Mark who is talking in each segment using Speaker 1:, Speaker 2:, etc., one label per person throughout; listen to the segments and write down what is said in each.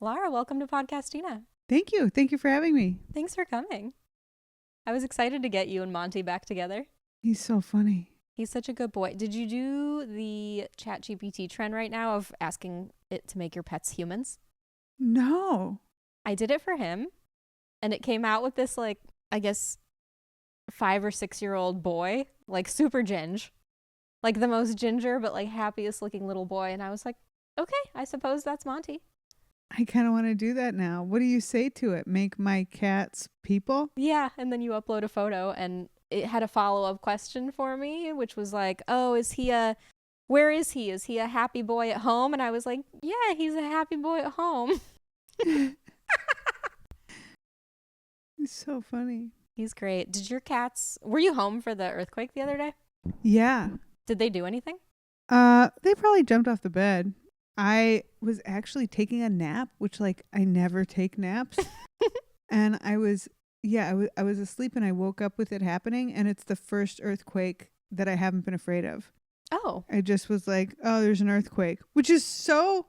Speaker 1: Lara, welcome to Podcastina.
Speaker 2: Thank you. Thank you for having me.
Speaker 1: Thanks for coming. I was excited to get you and Monty back together.
Speaker 2: He's so funny.
Speaker 1: He's such a good boy. Did you do the ChatGPT trend right now of asking it to make your pets humans?
Speaker 2: No.
Speaker 1: I did it for him, and it came out with this, like, I guess, 5 or 6-year-old boy, like super ginge. Like the most ginger, but like happiest looking little boy. And I was like, okay, I suppose that's Monty.
Speaker 2: I kind of want to do that now. What do you say to it? Make my cats people?
Speaker 1: Yeah, and then you upload a photo, and it had a follow-up question for me, which was like, oh, where is he? Is he a happy boy at home? And I was like, yeah, he's a happy boy at home.
Speaker 2: It's so funny.
Speaker 1: He's great. Were you home for the earthquake the other day?
Speaker 2: Yeah.
Speaker 1: Did they do anything?
Speaker 2: They probably jumped off the bed. I was actually taking a nap, which like I never take naps. And I was asleep and I woke up with it happening, and it's the first earthquake that I haven't been afraid of.
Speaker 1: Oh.
Speaker 2: I just was like, oh, there's an earthquake, which is so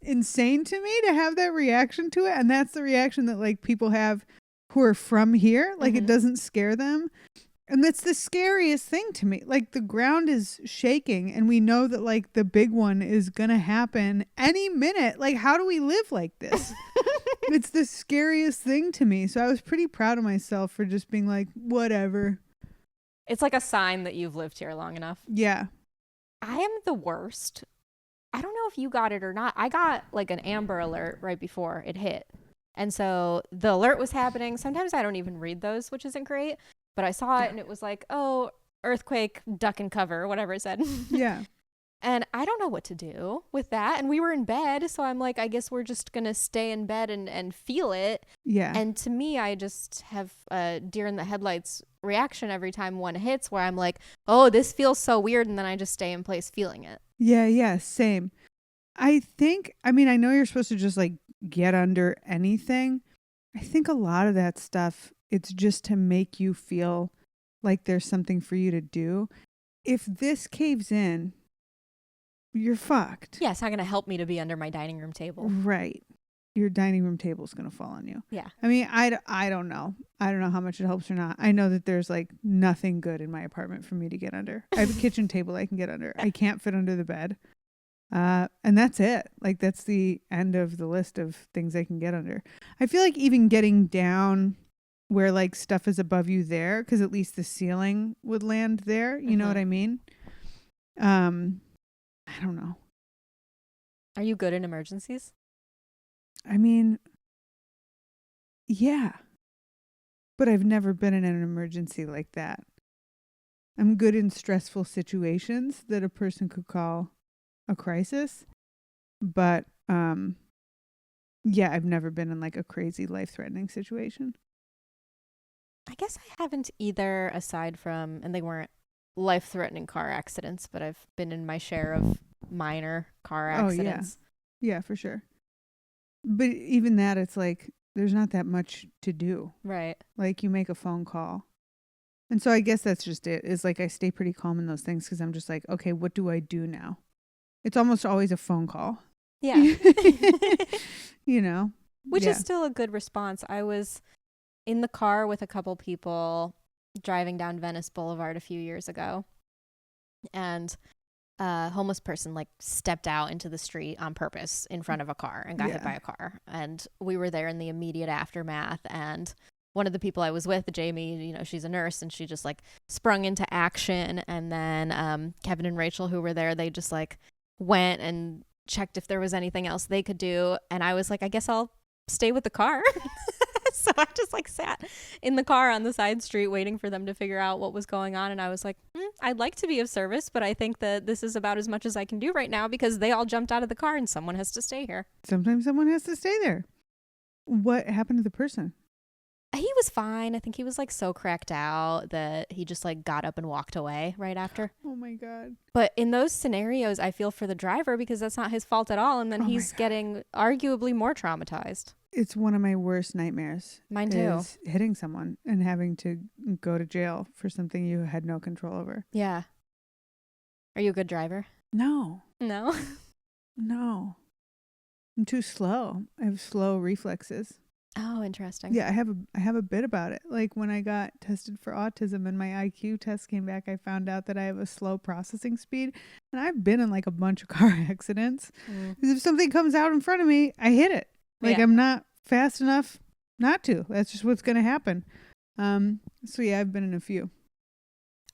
Speaker 2: insane to me to have that reaction to it. And that's the reaction that like people have who are from here. Like it doesn't scare them. And that's the scariest thing to me. Like the ground is shaking and we know that like the big one is going to happen any minute. Like how do we live like this? It's the scariest thing to me. So I was pretty proud of myself for just being like, whatever.
Speaker 1: It's like a sign that you've lived here long enough.
Speaker 2: Yeah.
Speaker 1: I am the worst. I don't know if you got it or not. I got like an Amber Alert right before it hit. And so the alert was happening. Sometimes I don't even read those, which isn't great. But I saw it and it was like, oh, earthquake, duck and cover, whatever it said.
Speaker 2: Yeah.
Speaker 1: And I don't know what to do with that. And we were in bed. So I'm like, I guess we're just going to stay in bed and feel it.
Speaker 2: Yeah.
Speaker 1: And to me, I just have a deer in the headlights reaction every time one hits where I'm like, oh, this feels so weird. And then I just stay in place feeling it.
Speaker 2: Yeah. Same. I know you're supposed to just like get under anything. I think a lot of that stuff, it's just to make you feel like there's something for you to do. If this caves in, you're fucked.
Speaker 1: Yeah, it's not going to help me to be under my dining room table.
Speaker 2: Right. Your dining room table is going to fall on you.
Speaker 1: Yeah.
Speaker 2: I mean, I don't know. I don't know how much it helps or not. I know that there's like nothing good in my apartment for me to get under. I have a kitchen table I can get under. I can't fit under the bed. And that's it. Like that's the end of the list of things I can get under. I feel like even getting down where like stuff is above you there, because at least the ceiling would land there. You know what I mean? I don't know.
Speaker 1: Are you good in emergencies?
Speaker 2: I mean, yeah. But I've never been in an emergency like that. I'm good in stressful situations that a person could call a crisis. But yeah, I've never been in like a crazy life-threatening situation.
Speaker 1: I guess I haven't either, aside from, and they weren't life-threatening car accidents, but I've been in my share of minor car accidents.
Speaker 2: Oh, yeah, for sure. But even that, it's like, there's not that much to do.
Speaker 1: Right.
Speaker 2: Like you make a phone call. And so I guess that's just it. Is like I stay pretty calm in those things because I'm just like, okay, what do I do now? It's almost always a phone call.
Speaker 1: Yeah.
Speaker 2: You know?
Speaker 1: Which is still a good response. I was in the car with a couple people driving down Venice Boulevard a few years ago. And a homeless person like stepped out into the street on purpose in front of a car and got hit by a car. And we were there in the immediate aftermath. And one of the people I was with, Jamie, you know, she's a nurse and she just like sprung into action. And then Kevin and Rachel, who were there, they just like went and checked if there was anything else they could do. And I was like, I guess I'll stay with the car. So I just like sat in the car on the side street waiting for them to figure out what was going on. And I was like, I'd like to be of service, but I think that this is about as much as I can do right now because they all jumped out of the car and someone has to stay here.
Speaker 2: Sometimes someone has to stay there. What happened to the person?
Speaker 1: He was fine. I think he was like so cracked out that he just like got up and walked away right after.
Speaker 2: Oh my God.
Speaker 1: But in those scenarios, I feel for the driver because that's not his fault at all. And then he's getting arguably more traumatized.
Speaker 2: It's one of my worst nightmares.
Speaker 1: Mine too.
Speaker 2: Is hitting someone and having to go to jail for something you had no control over.
Speaker 1: Yeah. Are you a good driver?
Speaker 2: No.
Speaker 1: No?
Speaker 2: No. I'm too slow. I have slow reflexes.
Speaker 1: Oh, interesting.
Speaker 2: Yeah, I have a bit about it. Like when I got tested for autism and my IQ test came back, I found out that I have a slow processing speed. And I've been in like a bunch of car accidents.
Speaker 1: Mm.
Speaker 2: Because if something comes out in front of me, I hit it. Like
Speaker 1: Yeah.
Speaker 2: I'm not fast enough not to. That's just what's going to happen. So yeah, I've been in a few.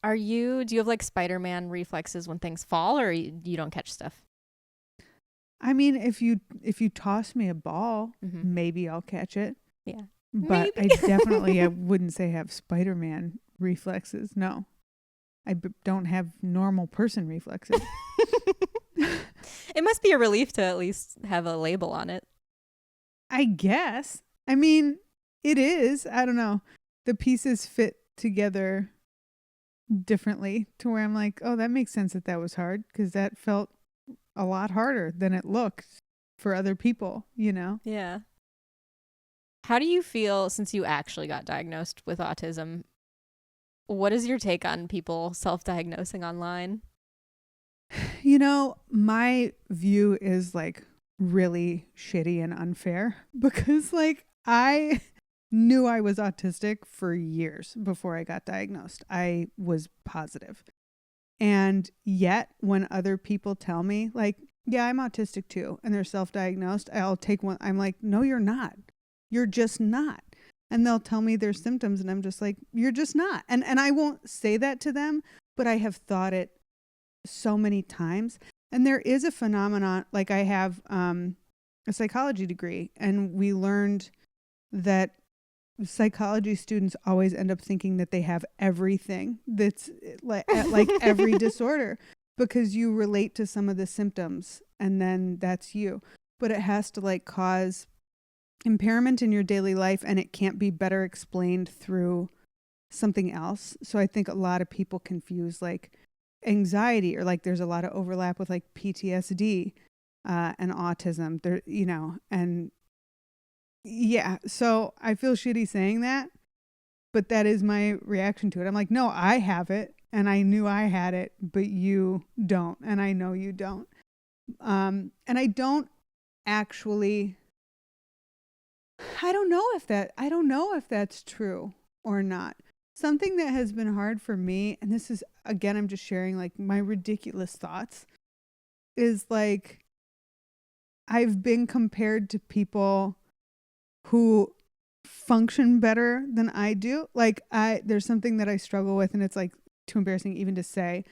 Speaker 1: Do you have like Spider-Man reflexes when things fall, or you don't catch stuff?
Speaker 2: I mean, if you toss me a ball,
Speaker 1: Mm-hmm.
Speaker 2: maybe I'll catch it.
Speaker 1: Yeah.
Speaker 2: But
Speaker 1: Maybe.
Speaker 2: I wouldn't say have Spider-Man reflexes. No. Don't have normal person reflexes.
Speaker 1: It must be a relief to at least have a label on it.
Speaker 2: I guess. I mean, it is. I don't know. The pieces fit together differently to where I'm like, oh, that makes sense that was hard because that felt a lot harder than it looked for other people, you know?
Speaker 1: Yeah. How do you feel since you actually got diagnosed with autism? What is your take on people self-diagnosing online?
Speaker 2: You know, my view is like really shitty and unfair because like I knew I was autistic for years before I got diagnosed. I was positive. And yet when other people tell me like, yeah, I'm autistic too, and they're self-diagnosed, I'll take one. I'm like, no, you're not. You're just not. And they'll tell me their symptoms and I'm just like, you're just not. And I won't say that to them, but I have thought it so many times. And there is a phenomenon, like I have a psychology degree, and we learned that psychology students always end up thinking that they have everything that's like every disorder because you relate to some of the symptoms and then that's you. But it has to like cause impairment in your daily life, and it can't be better explained through something else. So I think a lot of people confuse like anxiety, or like there's a lot of overlap with like PTSD and autism there, you know. And yeah, so I feel shitty saying that, but that is my reaction to it. I'm like, no, I have it and I knew I had it, but you don't, and I know you don't. And I don't actually, I don't know if that's true or not. Something that has been hard for me, and this is again, I'm just sharing like my ridiculous thoughts, is like I've been compared to people who function better than I do. Like there's something that I struggle with, and it's like too embarrassing even to say.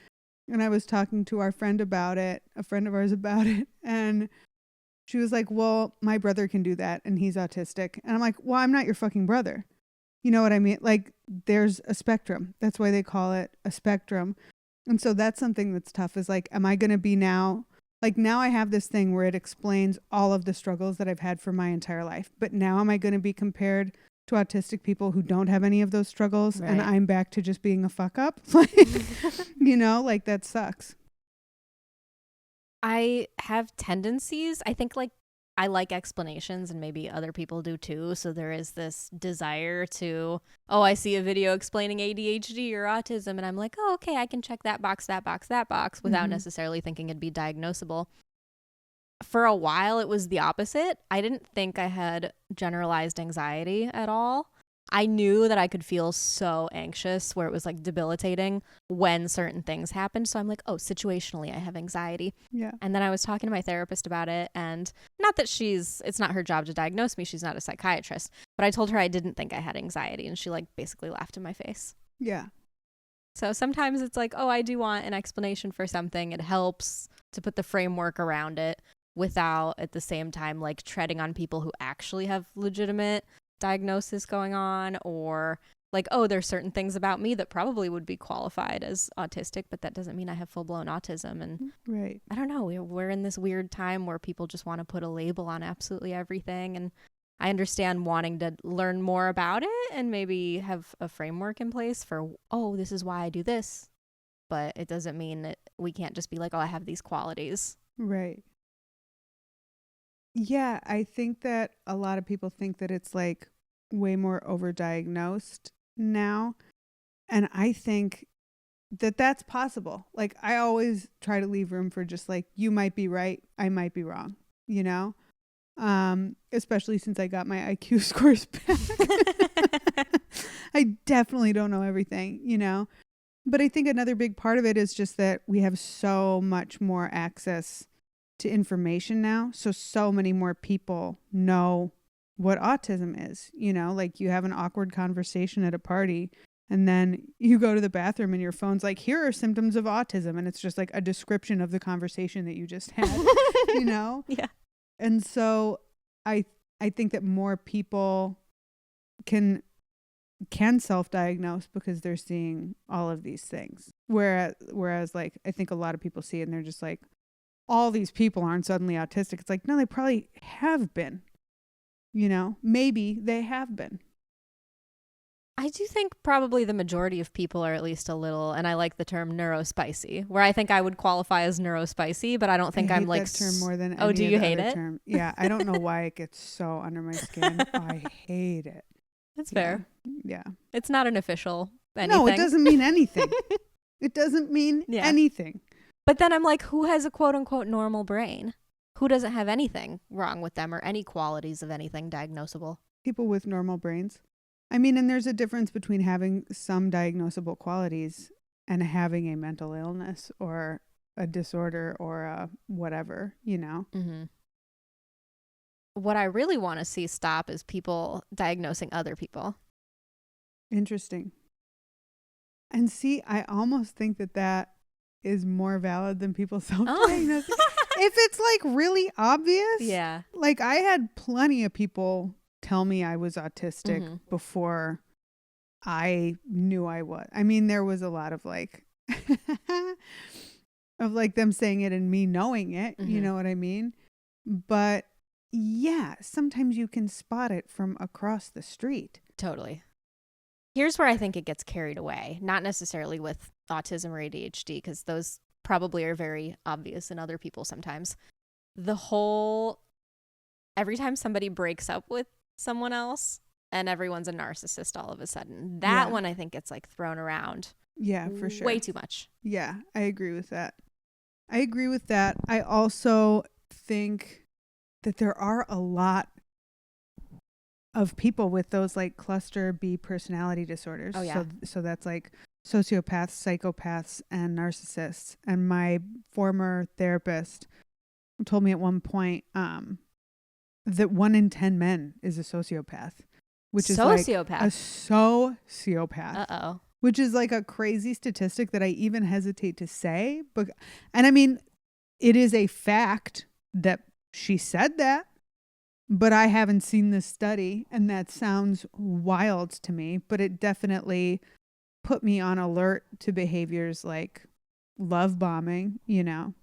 Speaker 2: And I was talking to our friend about it, a friend of ours about it, and she was like, well, my brother can do that and he's autistic. And I'm like, well, I'm not your fucking brother. You know what I mean? Like there's a spectrum. That's why they call it a spectrum. And so that's something that's tough, is like, am I going to be now, like now I have this thing where it explains all of the struggles that I've had for my entire life. But now am I going to be compared to autistic people who don't have any of those struggles? Right. And I'm back to just being a fuck up? Like, you know, like that sucks.
Speaker 1: I have tendencies. I think like I like explanations, and maybe other people do too. So there is this desire to, oh, I see a video explaining ADHD or autism, and I'm like, oh, okay, I can check that box, without necessarily thinking it'd be diagnosable. For a while, it was the opposite. I didn't think I had generalized anxiety at all. I knew that I could feel so anxious where it was like debilitating when certain things happened. So I'm like, oh, situationally, I have anxiety.
Speaker 2: Yeah.
Speaker 1: And then I was talking to my therapist about it. And not that it's not her job to diagnose me. She's not a psychiatrist. But I told her I didn't think I had anxiety. And she like basically laughed in my face.
Speaker 2: Yeah.
Speaker 1: So sometimes it's like, oh, I do want an explanation for something. It helps to put the framework around it without at the same time like treading on people who actually have legitimate diagnosis going on, or like, oh, there's certain things about me that probably would be qualified as autistic, but that doesn't mean I have full-blown autism. And
Speaker 2: right.
Speaker 1: I don't know, we're in this weird time where people just want to put a label on absolutely everything, and I understand wanting to learn more about it and maybe have a framework in place for, oh, this is why I do this, but it doesn't mean that we can't just be like, oh, I have these qualities.
Speaker 2: Right. Yeah, I think that a lot of people think that it's like way more overdiagnosed now. And I think that that's possible. Like I always try to leave room for just like, you might be right, I might be wrong, you know? especially since I got my IQ scores back. I definitely don't know everything, you know. But I think another big part of it is just that we have so much more access to information now. So many more people know what autism is, you know, like you have an awkward conversation at a party and then you go to the bathroom and your phone's like, here are symptoms of autism. And it's just like a description of the conversation that you just had, you know?
Speaker 1: Yeah.
Speaker 2: And so I think that more people can self-diagnose because they're seeing all of these things. Whereas like, I think a lot of people see it and they're just like, all these people aren't suddenly autistic. It's like, no, they probably have been, you know, maybe they have been.
Speaker 1: I do think probably the majority of people are at least a little, and I like the term neurospicy, where I think I would qualify as neurospicy, but I don't think I'm like
Speaker 2: that term more than
Speaker 1: oh,
Speaker 2: any
Speaker 1: do you
Speaker 2: of the
Speaker 1: hate
Speaker 2: other
Speaker 1: it?
Speaker 2: term. Yeah, I don't know why it gets so under my skin. I hate it.
Speaker 1: That's fair.
Speaker 2: Yeah.
Speaker 1: It's not an official anything.
Speaker 2: No, it doesn't mean anything. It doesn't mean anything.
Speaker 1: But then I'm like, who has a quote unquote normal brain? Who doesn't have anything wrong with them or any qualities of anything diagnosable?
Speaker 2: People with normal brains. I mean, and there's a difference between having some diagnosable qualities and having a mental illness or a disorder or a whatever, you know?
Speaker 1: Mm-hmm. What I really want to see stop is people diagnosing other people.
Speaker 2: Interesting. And see, I almost think that is more valid than people self-diagnosing. If it's like really obvious.
Speaker 1: Yeah.
Speaker 2: Like I had plenty of people tell me I was autistic before I knew I was. I mean, there was a lot of like, of like them saying it and me knowing it, you know what I mean? But yeah, sometimes you can spot it from across the street.
Speaker 1: Totally. Here's where I think it gets carried away, not necessarily with autism or ADHD, because those probably are very obvious in other people sometimes. Every time somebody breaks up with someone else and everyone's a narcissist all of a sudden, that one I think gets like thrown around.
Speaker 2: Yeah, for sure.
Speaker 1: Way too much.
Speaker 2: Yeah, I agree with that. I also think that there are a lot of people with those like cluster B personality disorders.
Speaker 1: Oh, yeah.
Speaker 2: So that's like sociopaths, psychopaths, and narcissists. And my former therapist told me at one point that 1 in 10 men is a sociopath, which is like a sociopath.
Speaker 1: Uh-oh.
Speaker 2: Which is like a crazy statistic that I even hesitate to say. And I mean, it is a fact that she said that. But I haven't seen this study, and that sounds wild to me, but it definitely put me on alert to behaviors like love bombing, you know,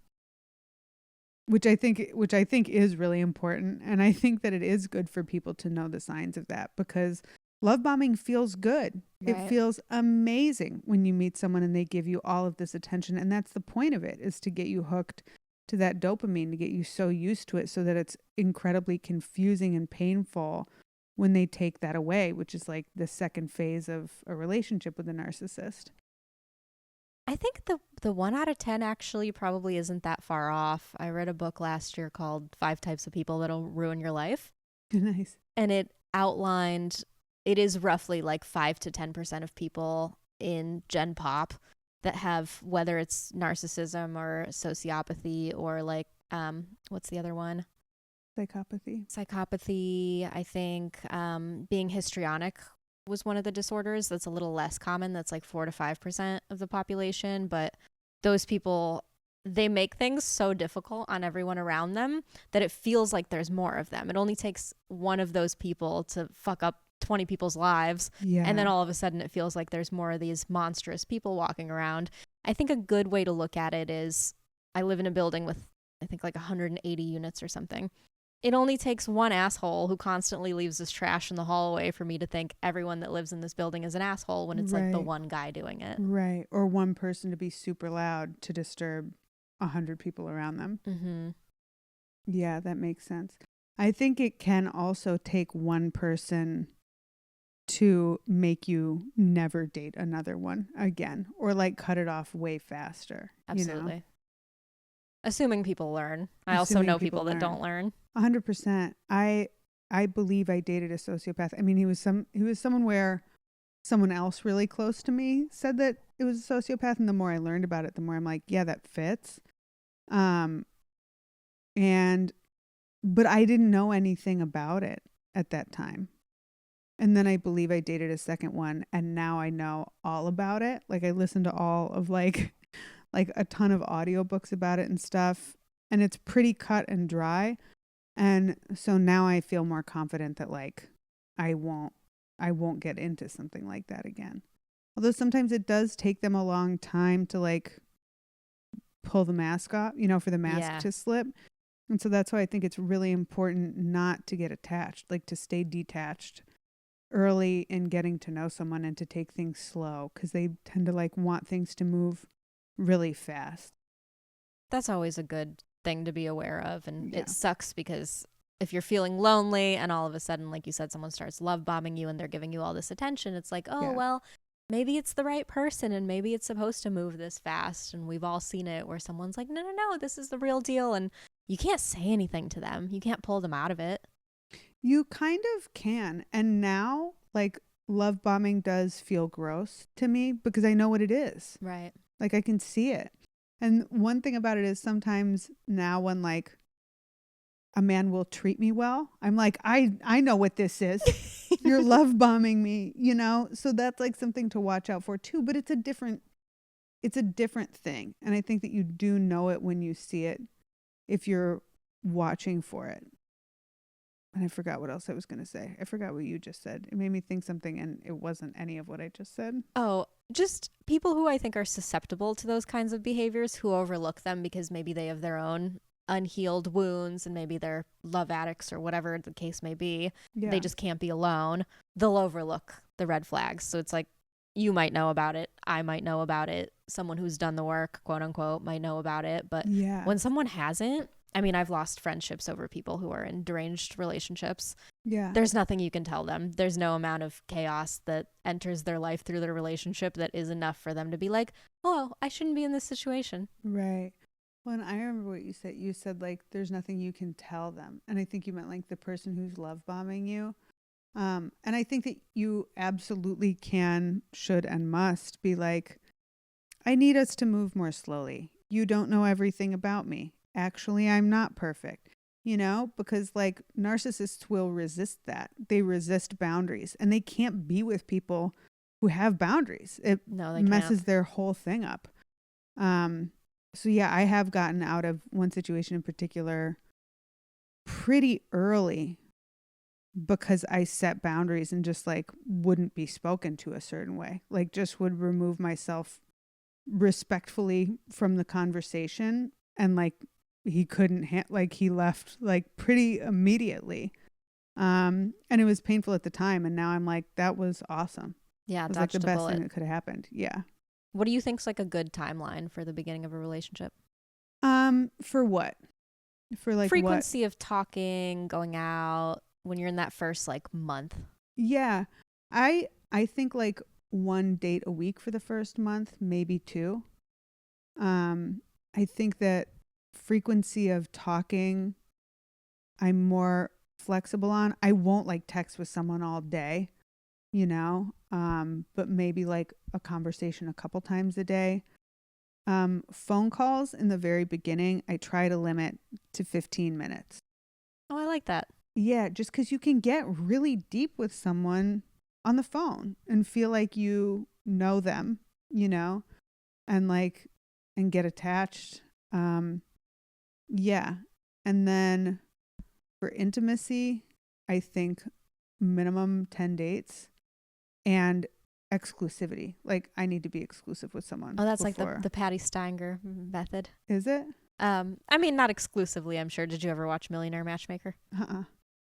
Speaker 2: which I think is really important. And I think that it is good for people to know the signs of that, because love bombing feels good. Right. It feels amazing when you meet someone and they give you all of this attention. And that's the point of it, is to get you hooked to that dopamine, to get you so used to it so that it's incredibly confusing and painful when they take that away, which is like the second phase of a relationship with a narcissist.
Speaker 1: I think the 1 out of 10 actually probably isn't that far off. I read a book last year called 5 Types of People That'll Ruin Your Life.
Speaker 2: Nice.
Speaker 1: And it outlined, it is roughly like 5 to 10% of people in Gen Pop that have, whether it's narcissism or sociopathy or like, what's the other one? Psychopathy. I think being histrionic was one of the disorders that's a little less common. That's like 4 to 5% of the population. But those people, they make things so difficult on everyone around them that it feels like there's more of them. It only takes one of those people to fuck up 20 people's lives. Yeah. And then all of a sudden it feels like there's more of these monstrous people walking around. I think a good way to look at it is, I live in a building with, I think like 180 units or something. It only takes one asshole who constantly leaves his trash in the hallway for me to think everyone that lives in this building is an asshole, when it's like the one guy doing it.
Speaker 2: Right. Or one person to be super loud to disturb 100 people around them.
Speaker 1: Mm-hmm.
Speaker 2: Yeah, that makes sense. I think it can also take one person to make you never date another one again, or like cut it off way faster.
Speaker 1: Absolutely.
Speaker 2: You know?
Speaker 1: Assuming people learn. I also know people that don't learn.
Speaker 2: 100%. I believe I dated a sociopath. I mean, he was someone where someone else really close to me said that it was a sociopath, and the more I learned about it, the more I'm like, yeah, that fits. Um and but I didn't know anything about it at that time. And then I believe I dated a second one, and now I know all about it. Like I listened to all of like a ton of audiobooks about it and stuff, and it's pretty cut and dry. And so now I feel more confident that like I won't get into something like that again. Although sometimes it does take them a long time to like pull the mask off, for the mask
Speaker 1: Yeah.
Speaker 2: to slip. And so that's why I think it's really important not to get attached, like to stay detached early in getting to know someone and to take things slow, because they tend to like want things to move really fast.
Speaker 1: That's always a good thing to be aware of. And
Speaker 2: Yeah.
Speaker 1: it sucks because if you're feeling lonely and all of a sudden, like you said, someone starts love bombing you and they're giving you all this attention, it's like, oh,
Speaker 2: Yeah.
Speaker 1: well, maybe it's the right person and maybe it's supposed to move this fast. And we've all seen it where someone's like, no, no, no, this is the real deal. And you can't say anything to them. You can't pull them out of it.
Speaker 2: You kind of can. And now, like, love bombing does feel gross to me because I know what it is.
Speaker 1: Right.
Speaker 2: Like, I can see it. And one thing about it is sometimes now when, like, a man will treat me well, I'm like, I know what this is. You're love bombing me, So that's, like, something to watch out for, too. But it's a different thing. And I think that you do know it when you see it if you're watching for it. And I forgot what else I was going to say. I forgot what you just said. It made me think something, and it wasn't any of what I just said.
Speaker 1: Oh, just people who I think are susceptible to those kinds of behaviors, who overlook them because maybe they have their own unhealed wounds and maybe they're love addicts or whatever the case may be.
Speaker 2: Yeah.
Speaker 1: They just can't be alone. They'll overlook the red flags. So it's like, you might know about it. I might know about it. Someone who's done the work, quote unquote, might know about it. But
Speaker 2: Yeah.
Speaker 1: when someone hasn't, I mean, I've lost friendships over people who are in deranged relationships.
Speaker 2: Yeah.
Speaker 1: There's nothing you can tell them. There's no amount of chaos that enters their life through their relationship that is enough for them to be like, oh, I shouldn't be in this situation.
Speaker 2: Right. Well, and I remember what you said. You said, like, there's nothing you can tell them. And I think you meant, like, the person who's love bombing you. And I think that you absolutely can, should, and must be like, I need us to move more slowly. You don't know everything about me. Actually, I'm not perfect, because like narcissists will resist that. They resist boundaries, and they can't be with people who have boundaries. It messes their whole thing up. So yeah, I have gotten out of one situation in particular pretty early because I set boundaries and just like wouldn't be spoken to a certain way. Like just would remove myself respectfully from the conversation, and like he couldn't he left like pretty immediately. And it was painful at the time, and now I'm like, that was awesome.
Speaker 1: Yeah,
Speaker 2: it was like the best thing that could have happened. Yeah.
Speaker 1: What do you think's like a good timeline for the beginning of a relationship?
Speaker 2: For what? For like
Speaker 1: frequency of talking, going out, when you're in that first like month.
Speaker 2: Yeah. I think like one date a week for the first month, maybe two. I think that frequency of talking I'm more flexible on. I won't like text with someone all day, but maybe like a conversation a couple times a day. Phone calls in the very beginning, I try to limit to 15 minutes.
Speaker 1: Oh, I like that.
Speaker 2: Yeah, just because you can get really deep with someone on the phone and feel like you know them, and get attached. Yeah. And then for intimacy, I think minimum 10 dates and exclusivity. Like I need to be exclusive with someone.
Speaker 1: Oh, that's before. Like the Patty Steiger method.
Speaker 2: Is it?
Speaker 1: I mean, not exclusively, I'm sure. Did you ever watch Millionaire Matchmaker?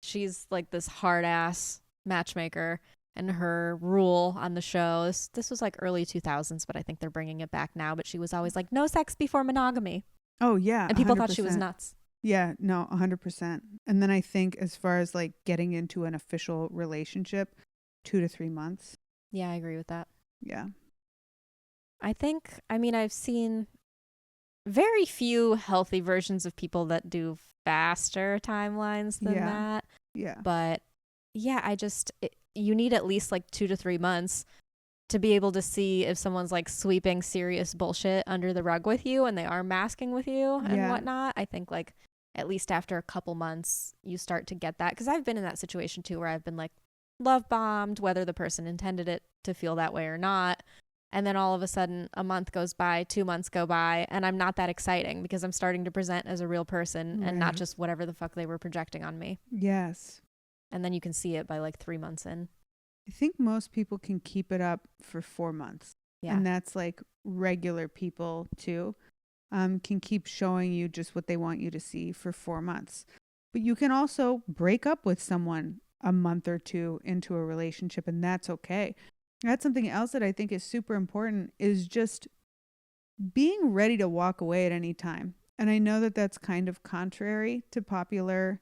Speaker 1: She's like this hard ass matchmaker, and her rule on the show, this was like early 2000s, but I think they're bringing it back now, but she was always like, no sex before monogamy.
Speaker 2: Oh yeah.
Speaker 1: And people
Speaker 2: 100%.
Speaker 1: thought she was nuts.
Speaker 2: Yeah, no, 100%. And then I think as far as like getting into an official relationship, 2 to 3 months.
Speaker 1: Yeah, I agree with that.
Speaker 2: Yeah.
Speaker 1: I mean, I've seen very few healthy versions of people that do faster timelines than
Speaker 2: Yeah.
Speaker 1: that.
Speaker 2: Yeah.
Speaker 1: But yeah, you need at least like 2 to 3 months to be able to see if someone's like sweeping serious bullshit under the rug with you and they are masking with you and
Speaker 2: Yeah.
Speaker 1: whatnot. I think like at least after a couple months, you start to get that. Because I've been in that situation too, where I've been like love bombed, whether the person intended it to feel that way or not. And then all of a sudden, a month goes by, 2 months go by, and I'm not that exciting because I'm starting to present as a real person and not
Speaker 2: Right.
Speaker 1: just whatever the fuck they were projecting on me.
Speaker 2: Yes.
Speaker 1: And then you can see it by like 3 months in.
Speaker 2: I think most people can keep it up for 4 months.
Speaker 1: Yeah.
Speaker 2: And that's like regular people too. Can keep showing you just what they want you to see for 4 months. But you can also break up with someone a month or two into a relationship, and that's okay. That's something else that I think is super important, is just being ready to walk away at any time. And I know that that's kind of contrary to popular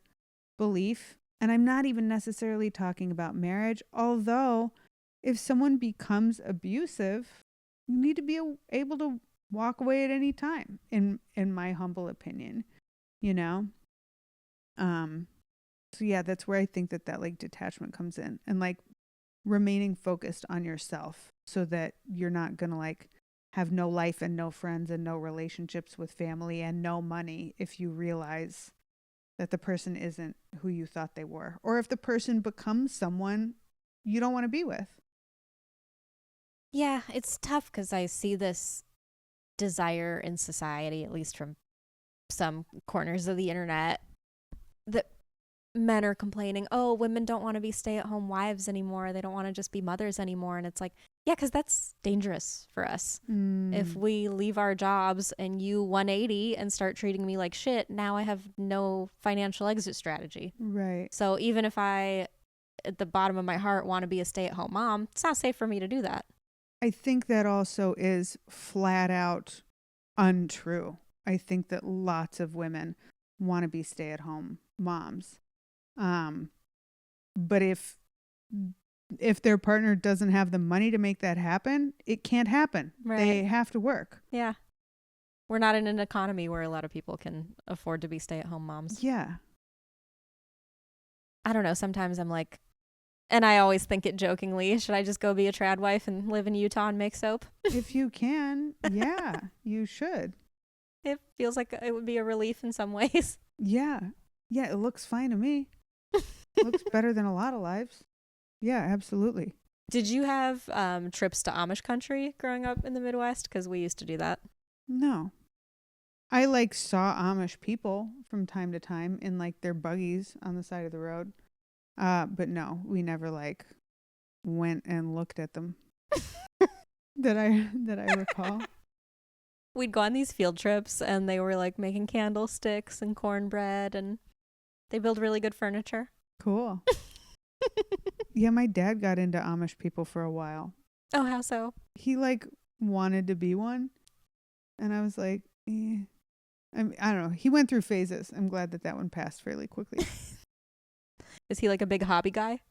Speaker 2: belief. And I'm not even necessarily talking about marriage, although if someone becomes abusive, you need to be able to walk away at any time, in my humble opinion, you know? So yeah, that's where I think that like detachment comes in, and like remaining focused on yourself so that you're not going to like have no life and no friends and no relationships with family and no money if you realize that the person isn't who you thought they were, or if the person becomes someone you don't want to be with.
Speaker 1: Yeah, it's tough because I see this desire in society, at least from some corners of the internet, that men are complaining, oh, women don't want to be stay-at-home wives anymore. They don't want to just be mothers anymore. And it's like, yeah, because that's dangerous for us. If we leave our jobs and you 180 and start treating me like shit, now I have no financial exit strategy.
Speaker 2: Right.
Speaker 1: So even if I, at the bottom of my heart, want to be a stay-at-home mom, it's not safe for me to do that.
Speaker 2: I think that also is flat out untrue. I think that lots of women want to be stay-at-home moms. But if their partner doesn't have the money to make that happen, it can't happen.
Speaker 1: Right.
Speaker 2: They have to work.
Speaker 1: Yeah. We're not in an economy where a lot of people can afford to be stay-at-home moms.
Speaker 2: Yeah.
Speaker 1: I don't know. Sometimes I'm like, and I always think it jokingly, should I just go be a trad wife and live in Utah and make soap?
Speaker 2: If you can, yeah, you should.
Speaker 1: It feels like it would be a relief in some ways.
Speaker 2: Yeah. Yeah, it looks fine to me. It looks better than a lot of lives. Yeah, absolutely.
Speaker 1: Did you have trips to Amish country growing up in the Midwest? Because we used to do that.
Speaker 2: No. I like saw Amish people from time to time in like their buggies on the side of the road. But no, we never like went and looked at them. that I recall.
Speaker 1: We'd go on these field trips and they were like making candlesticks and cornbread, and they build really good furniture.
Speaker 2: Cool. Yeah, my dad got into Amish people for a while.
Speaker 1: Oh, how so?
Speaker 2: He like wanted to be one, and I was like, I don't know. He went through phases. I'm glad that one passed fairly quickly.
Speaker 1: Is he like a big hobby guy?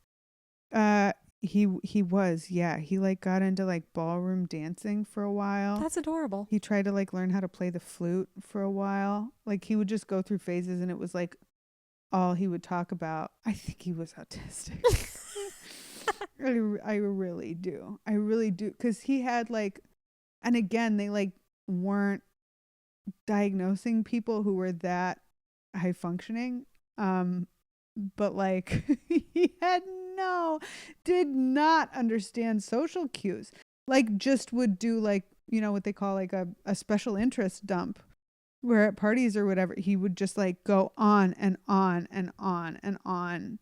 Speaker 2: He was, yeah. He like got into like ballroom dancing for a while.
Speaker 1: That's adorable.
Speaker 2: He tried to like learn how to play the flute for a while. Like he would just go through phases, and it was like all he would talk about. I think he was autistic. I really do. I really do. Because he had like, and again, they like weren't diagnosing people who were that high functioning. But like he did not understand social cues. Like just would do like, you know, what they call like a special interest dump, where at parties or whatever, he would just like go on and on and on and on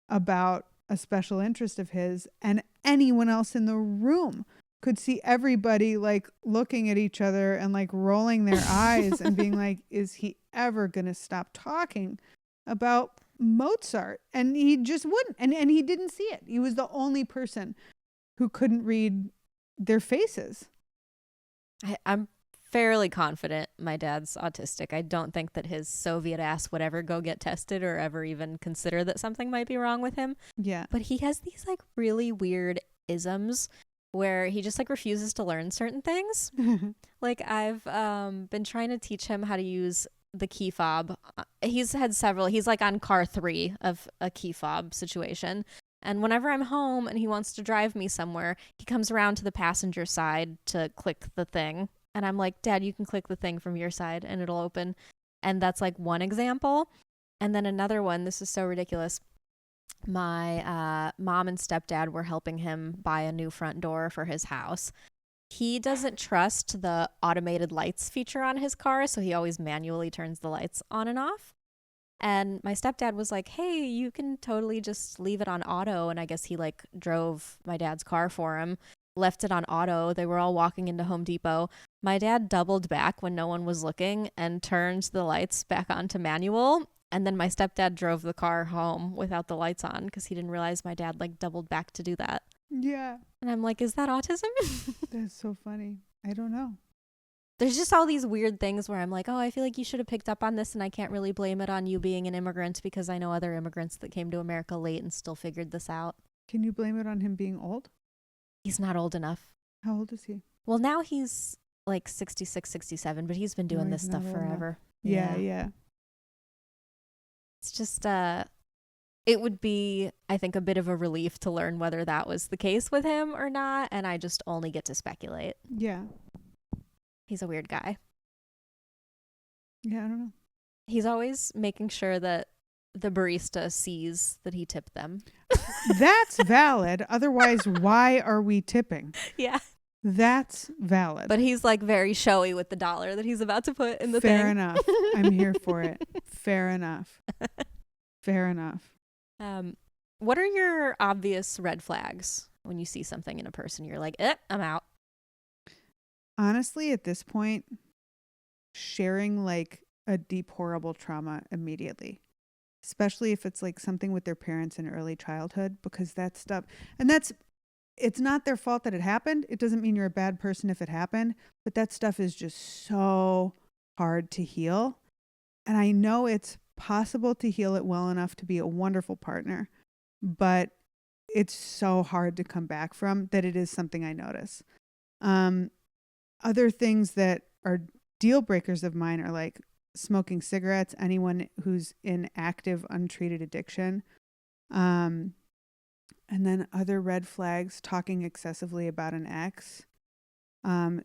Speaker 2: about a special interest of his, and anyone else in the room could see everybody like looking at each other and like rolling their eyes and being like, is he ever going to stop talking about Mozart? And he just wouldn't. And he didn't see it. He was the only person who couldn't read their faces.
Speaker 1: I'm fairly confident my dad's autistic. I don't think that his Soviet ass would ever go get tested or ever even consider that something might be wrong with him.
Speaker 2: Yeah.
Speaker 1: But he has these like really weird isms where he just like refuses to learn certain things. Like I've been trying to teach him how to use the key fob. He's had several. He's like on car 3 of a key fob situation. And whenever I'm home and he wants to drive me somewhere, he comes around to the passenger side to click the thing. And I'm like, Dad, you can click the thing from your side and it'll open. And that's like one example. And then another one, this is so ridiculous. My mom and stepdad were helping him buy a new front door for his house. He doesn't trust the automated lights feature on his car, so he always manually turns the lights on and off. And my stepdad was like, hey, you can totally just leave it on auto. And I guess he like drove my dad's car for him, left it on auto. They were all walking into Home Depot. My dad doubled back when no one was looking and turned the lights back onto manual. And then my stepdad drove the car home without the lights on because he didn't realize my dad like doubled back to do that.
Speaker 2: Yeah.
Speaker 1: And I'm like, is that autism?
Speaker 2: That's so funny. I don't know.
Speaker 1: There's just all these weird things where I'm like, oh, I feel like you should have picked up on this, and I can't really blame it on you being an immigrant because I know other immigrants that came to America late and still figured this out.
Speaker 2: Can you blame it on him being old?
Speaker 1: He's not old enough.
Speaker 2: How old is he?
Speaker 1: Well, now he's like 66, 67, but he's been doing this stuff forever.
Speaker 2: Yeah.
Speaker 1: It's just, it would be, I think, a bit of a relief to learn whether that was the case with him or not, and I just only get to speculate.
Speaker 2: Yeah.
Speaker 1: He's a weird guy.
Speaker 2: Yeah, I don't know.
Speaker 1: He's always making sure that the barista sees that he tipped them.
Speaker 2: That's valid. Otherwise, why are we tipping?
Speaker 1: Yeah.
Speaker 2: That's valid.
Speaker 1: But he's like very showy with the dollar that he's about to put in the thing.
Speaker 2: Fair enough. I'm here for it. Fair enough. Fair enough.
Speaker 1: What are your obvious red flags when you see something in a person? You're like, I'm out.
Speaker 2: Honestly, at this point, sharing like a deep, horrible trauma immediately, especially if it's like something with their parents in early childhood, because that stuff, and it's not their fault that it happened. It doesn't mean you're a bad person if it happened, but that stuff is just so hard to heal. And I know it's possible to heal it well enough to be a wonderful partner, but it's so hard to come back from that it is something I notice. Other things that are deal breakers of mine are like smoking cigarettes, anyone who's in active, untreated addiction. And then other red flags, talking excessively about an ex,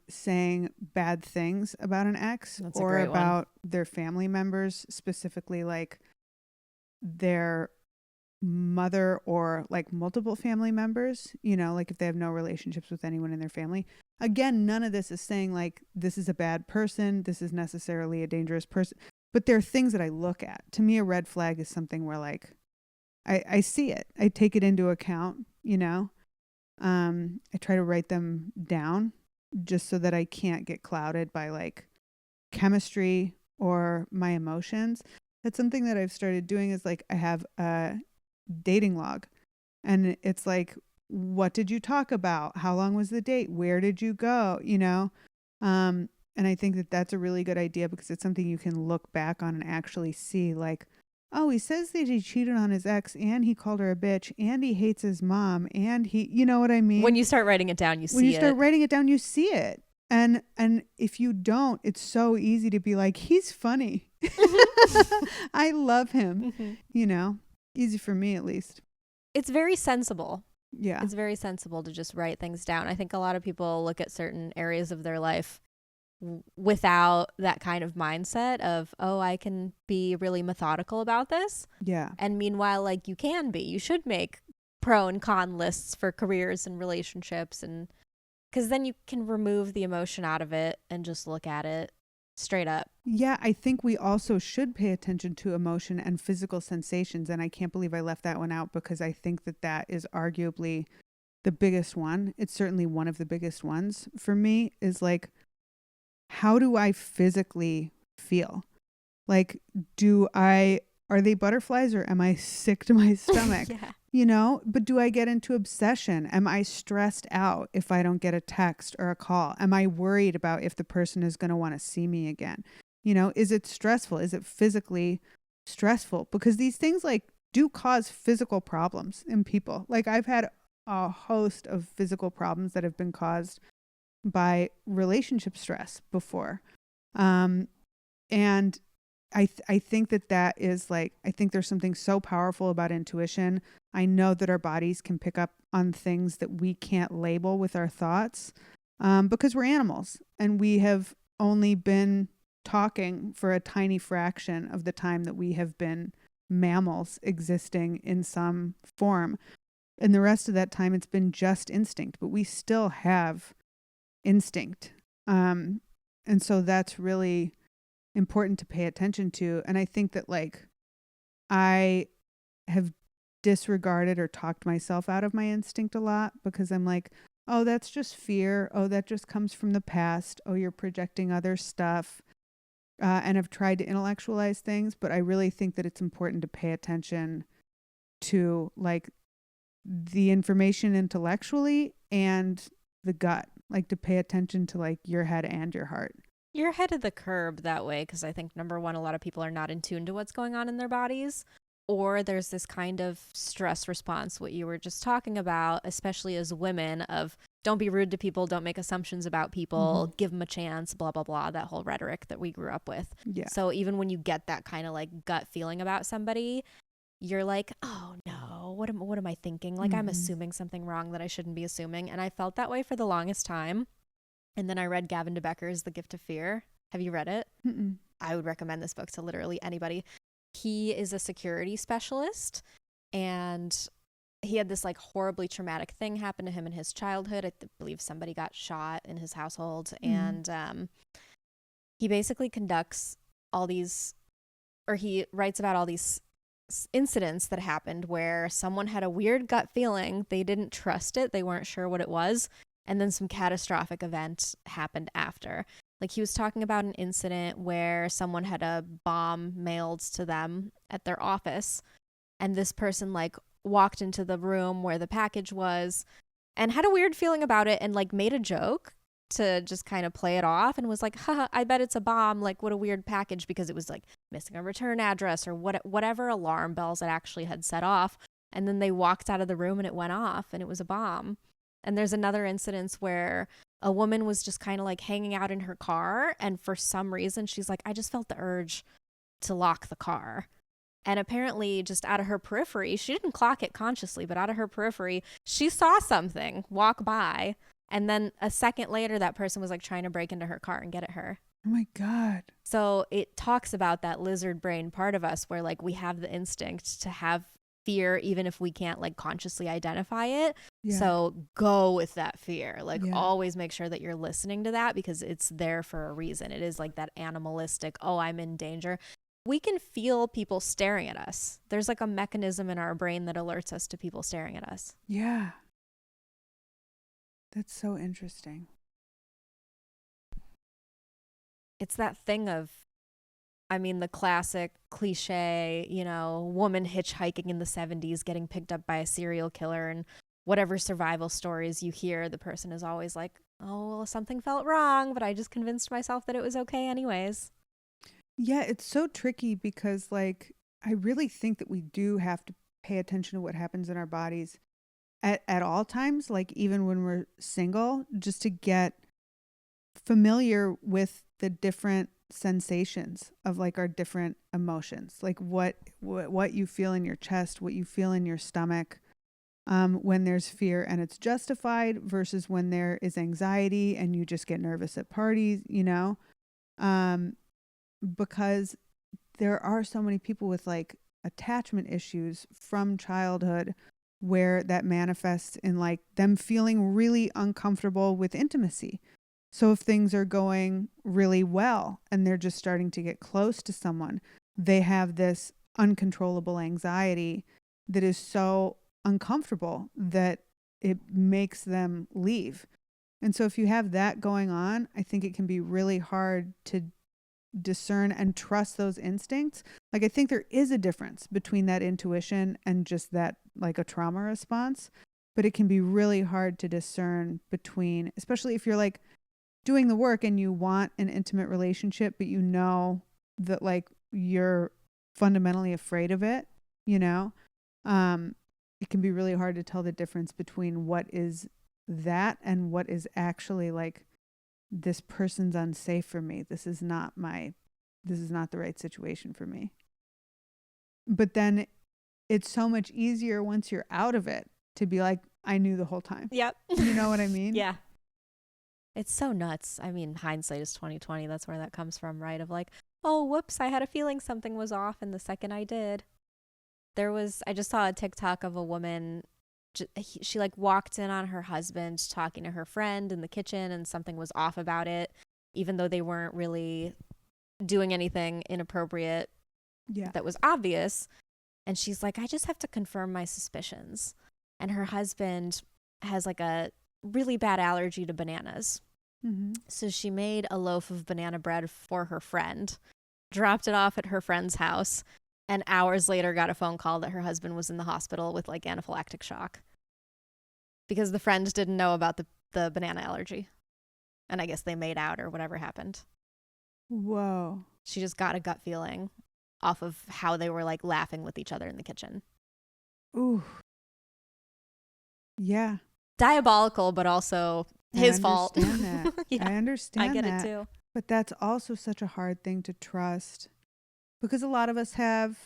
Speaker 2: saying bad things about an ex.
Speaker 1: That's
Speaker 2: or about their family members, specifically like their mother or like multiple family members, like if they have no relationships with anyone in their family. Again, none of this is saying like this is a bad person, this is necessarily a dangerous person, but there are things that I look at. To me, a red flag is something where like I see it, I take it into account, I try to write them down just so that I can't get clouded by like chemistry or my emotions. That's something that I've started doing is like I have a dating log, and it's like, what did you talk about? How long was the date? Where did you go? And I think that that's a really good idea because it's something you can look back on and actually see like, oh, he says that he cheated on his ex and he called her a bitch and he hates his mom and he, you know what I mean?
Speaker 1: When you start writing it down, you see it.
Speaker 2: When you start writing it down, you see it. And if you don't, it's so easy to be like, he's funny. I love him. Easy for me at least.
Speaker 1: It's very sensible.
Speaker 2: Yeah.
Speaker 1: It's very sensible to just write things down. I think a lot of people look at certain areas of their life without that kind of mindset of, oh, I can be really methodical about this.
Speaker 2: Yeah.
Speaker 1: And meanwhile, like you can be. You should make pro and con lists for careers and relationships, and because then you can remove the emotion out of it and just look at it straight up.
Speaker 2: Yeah, I think we also should pay attention to emotion and physical sensations. And I can't believe I left that one out because I think that is arguably the biggest one. It's certainly one of the biggest ones for me is like, how do I physically feel? Like, are they butterflies or am I sick to my stomach?
Speaker 1: Yeah.
Speaker 2: But do I get into obsession? Am I stressed out if I don't get a text or a call? Am I worried about if the person is going to want to see me again? Is it stressful? Is it physically stressful? Because these things like do cause physical problems in people. Like I've had a host of physical problems that have been caused by relationship stress before. And I think that is like, I think there's something so powerful about intuition. I know that our bodies can pick up on things that we can't label with our thoughts, because we're animals and we have only been talking for a tiny fraction of the time that we have been mammals existing in some form. And the rest of that time, it's been just instinct, but we still have instinct. And so that's really important to pay attention to. And I think that like I have disregarded or talked myself out of my instinct a lot because I'm like, oh, that's just fear. Oh, that just comes from the past. Oh, you're projecting other stuff. And I've tried to intellectualize things, but I really think that it's important to pay attention to like the information intellectually and the gut, like to pay attention to like your head and your heart.
Speaker 1: You're ahead of the curve that way because I think, number one, a lot of people are not in tune to what's going on in their bodies, or there's this kind of stress response, what you were just talking about, especially as women, of don't be rude to people, don't make assumptions about people, give them a chance, blah, blah, blah, that whole rhetoric that we grew up with.
Speaker 2: Yeah.
Speaker 1: So even when you get that kind of like gut feeling about somebody, you're like, oh no, what am I thinking? Like I'm assuming something wrong that I shouldn't be assuming. And I felt that way for the longest time. And then I read Gavin de Becker's The Gift of Fear. Have you read it?
Speaker 2: Mm-mm.
Speaker 1: I would recommend this book to literally anybody. He is a security specialist, and he had this like horribly traumatic thing happen to him in his childhood. I believe somebody got shot in his household. And he basically conducts all these, or he writes about all these incidents that happened where someone had a weird gut feeling. They didn't trust it. They weren't sure what it was. And then some catastrophic event happened after. Like he was talking about an incident where someone had a bomb mailed to them at their office. And this person like walked into the room where the package was and had a weird feeling about it and like made a joke to just kind of play it off and was like, haha, I bet it's a bomb. Like what a weird package, because it was like missing a return address or whatever alarm bells it actually had set off. And then they walked out of the room and it went off and it was a bomb. And there's another incident where a woman was just kind of like hanging out in her car. And for some reason, she's like, I just felt the urge to lock the car. And apparently just out of her periphery, she didn't clock it consciously, but out of her periphery, she saw something walk by. And then a second later, that person was like trying to break into her car and get at her.
Speaker 2: Oh my God.
Speaker 1: So it talks about that lizard brain part of us where like we have the instinct to have fear even if we can't like consciously identify it. Yeah. So go with that fear. Like always make sure that you're listening to that because it's there for a reason. It is like that animalistic, oh, I'm in danger. We can feel people staring at us. There's like a mechanism in our brain that alerts us to people staring at us.
Speaker 2: Yeah. That's so interesting.
Speaker 1: It's that thing of, I mean, the classic cliche, you know, woman hitchhiking in the 70s getting picked up by a serial killer, and whatever survival stories you hear, the person is always like, oh, well, something felt wrong, but I just convinced myself that it was okay anyways.
Speaker 2: Yeah, it's so tricky because like, I really think that we do have to pay attention to what happens in our bodies at all times, like even when we're single, just to get familiar with the different sensations of like our different emotions, like what you feel in your chest, what you feel in your stomach, when there's fear and it's justified versus when there is anxiety and you just get nervous at parties, you know, because there are so many people with like attachment issues from childhood where that manifests in like them feeling really uncomfortable with intimacy. So if things are going really well and they're just starting to get close to someone, they have this uncontrollable anxiety that is so uncomfortable that it makes them leave. And so if you have that going on, I think it can be really hard to discern and trust those instincts. Like I think there is a difference between that intuition and just that like a trauma response, but it can be really hard to discern between, especially if you're like doing the work and you want an intimate relationship, but you know that like you're fundamentally afraid of it, you know? it can be really hard to tell the difference between what is that and what is actually like, this person's unsafe for me. This is not the right situation for me. But then it's so much easier once you're out of it to be like, I knew the whole time.
Speaker 1: Yep.
Speaker 2: You know what I mean?
Speaker 1: Yeah. It's so nuts. I mean, hindsight is 2020. That's where that comes from, right? Of like, oh, whoops, I had a feeling something was off, and the second I did, I just saw a TikTok of a woman. She like walked in on her husband talking to her friend in the kitchen, and something was off about it, even though they weren't really doing anything inappropriate that was obvious. And she's like, I just have to confirm my suspicions. And her husband has like a really bad allergy to bananas.
Speaker 2: Mm-hmm.
Speaker 1: So she made a loaf of banana bread for her friend, dropped it off at her friend's house, and hours later got a phone call that her husband was in the hospital with like anaphylactic shock because the friend didn't know about the banana allergy. And I guess they made out or whatever happened.
Speaker 2: Whoa.
Speaker 1: She just got a gut feeling off of how they were like laughing with each other in the kitchen.
Speaker 2: Ooh. Yeah.
Speaker 1: Diabolical, but also his fault.
Speaker 2: I understand that.
Speaker 1: Yeah,
Speaker 2: I understand
Speaker 1: I get
Speaker 2: that.
Speaker 1: it too.
Speaker 2: But that's also such a hard thing to trust because a lot of us have